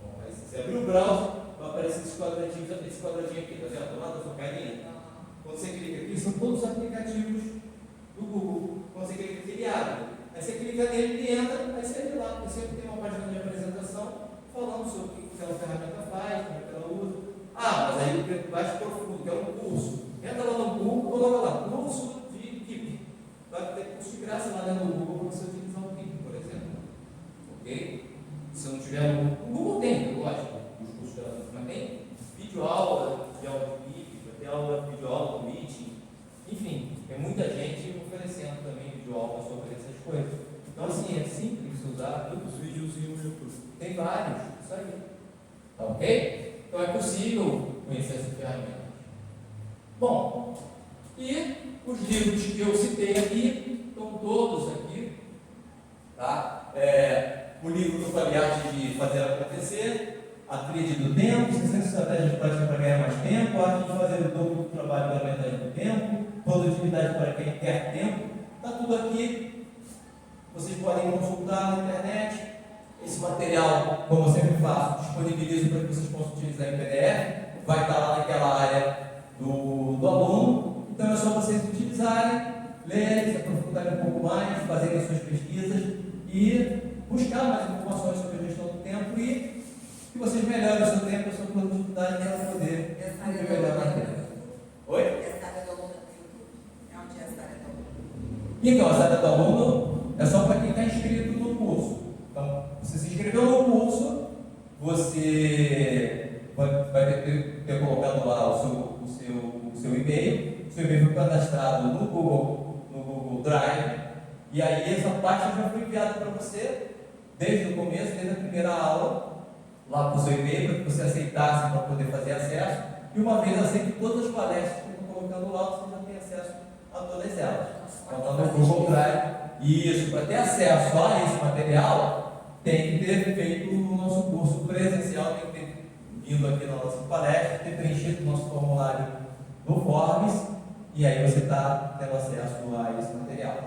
Bom, aí se você abrir o browser, vai aparecer esse quadradinho aqui, tá vendo? Do lado da sua carinha. Quando você clica aqui, são todos os aplicativos do Google. Quando você clica aqui, ele abre. Aí você clica nele, ele entra, aí você entra lá. Você sempre tem uma página de apresentação falando sobre o que aquela ferramenta faz, como é que ela usa. Ah, mas aí mais profundo, que é um curso. Entra lá no Google, coloca lá, curso de Keep. Vai ter curso de graça lá dentro do Google para você utilizar o Keep, por exemplo. Ok? Se não tiver no Google, tem, lógico, os cursos dela, mas tem videoaula de aula de Keep, vai ter aula, videoaula do Meeting. Enfim, tem muita gente oferecendo também videoaula sobre essas coisas. Então, assim, é simples usar. Os videozinhos no YouTube. Tem vários, isso aí. Tá ok? Então é possível conhecer essa ferramenta. Bom, e os livros que eu citei aqui, estão todos aqui. Tá? O livro que eu falei, Arte de Fazer Acontecer, A Tríade do Tempo, 60 estratégias práticas para ganhar mais tempo, A Arte de Fazer o dobro do trabalho pela metade do tempo, Produtividade para quem quer tempo. Está tudo aqui. Vocês podem consultar na internet. Esse material, como eu sempre faço, disponibilizo para que vocês possam utilizar em PDF. Vai estar lá naquela área do aluno. Então é só vocês utilizarem, lerem, se aprofundarem um pouco mais, fazerem as suas pesquisas e buscar mais informações sobre a gestão do tempo e que vocês melhorem o seu tempo, a sua produtividade para poder melhorar o tempo. Oi? Essa área do aluno é onde é essa área do aluno? Então, essa área do aluno é só para quem está inscrito no curso. Então, você se inscreveu no curso, você vai ter colocado lá o seu e-mail. O seu e-mail foi cadastrado no Google Drive. E aí essa pasta já foi enviada para você desde o começo, desde a primeira aula, lá para o seu e-mail, para que você aceitasse para poder fazer acesso. E uma vez aceito todas as palestras que eu estou colocando lá, você já tem acesso a todas elas. Então, está no Google Drive. Isso, para ter acesso a esse material, tem que ter feito o nosso curso presencial, tem que ter vindo aqui na nossa palestra, ter preenchido o nosso formulário do Forbes, e aí você está tendo acesso a esse material.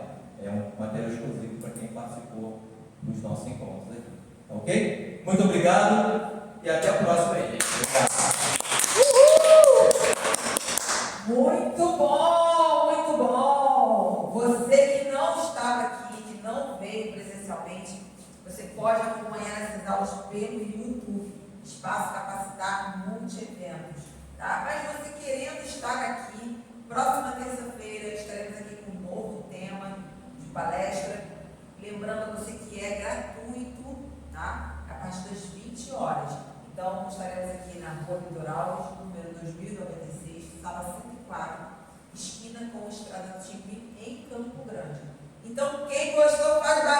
É um material exclusivo para quem participou dos nossos encontros aqui. Ok? Muito obrigado e até a próxima aí, gente. Muito bom, muito bom! Você que não estava aqui, que não veio presencialmente, você pode acompanhar essas aulas pelo YouTube, Espaço Capacitar Multi-Eventos. Tá? Mas você querendo estar aqui, próxima terça-feira estaremos aqui com um novo tema de palestra. Lembrando a você que é gratuito, tá? A partir das 20 horas. Então, estaremos aqui na Rua Litoral, número 2096, sala 104, esquina com a Estrada Tigre, em Campo Grande. Então, quem gostou, faz barulho.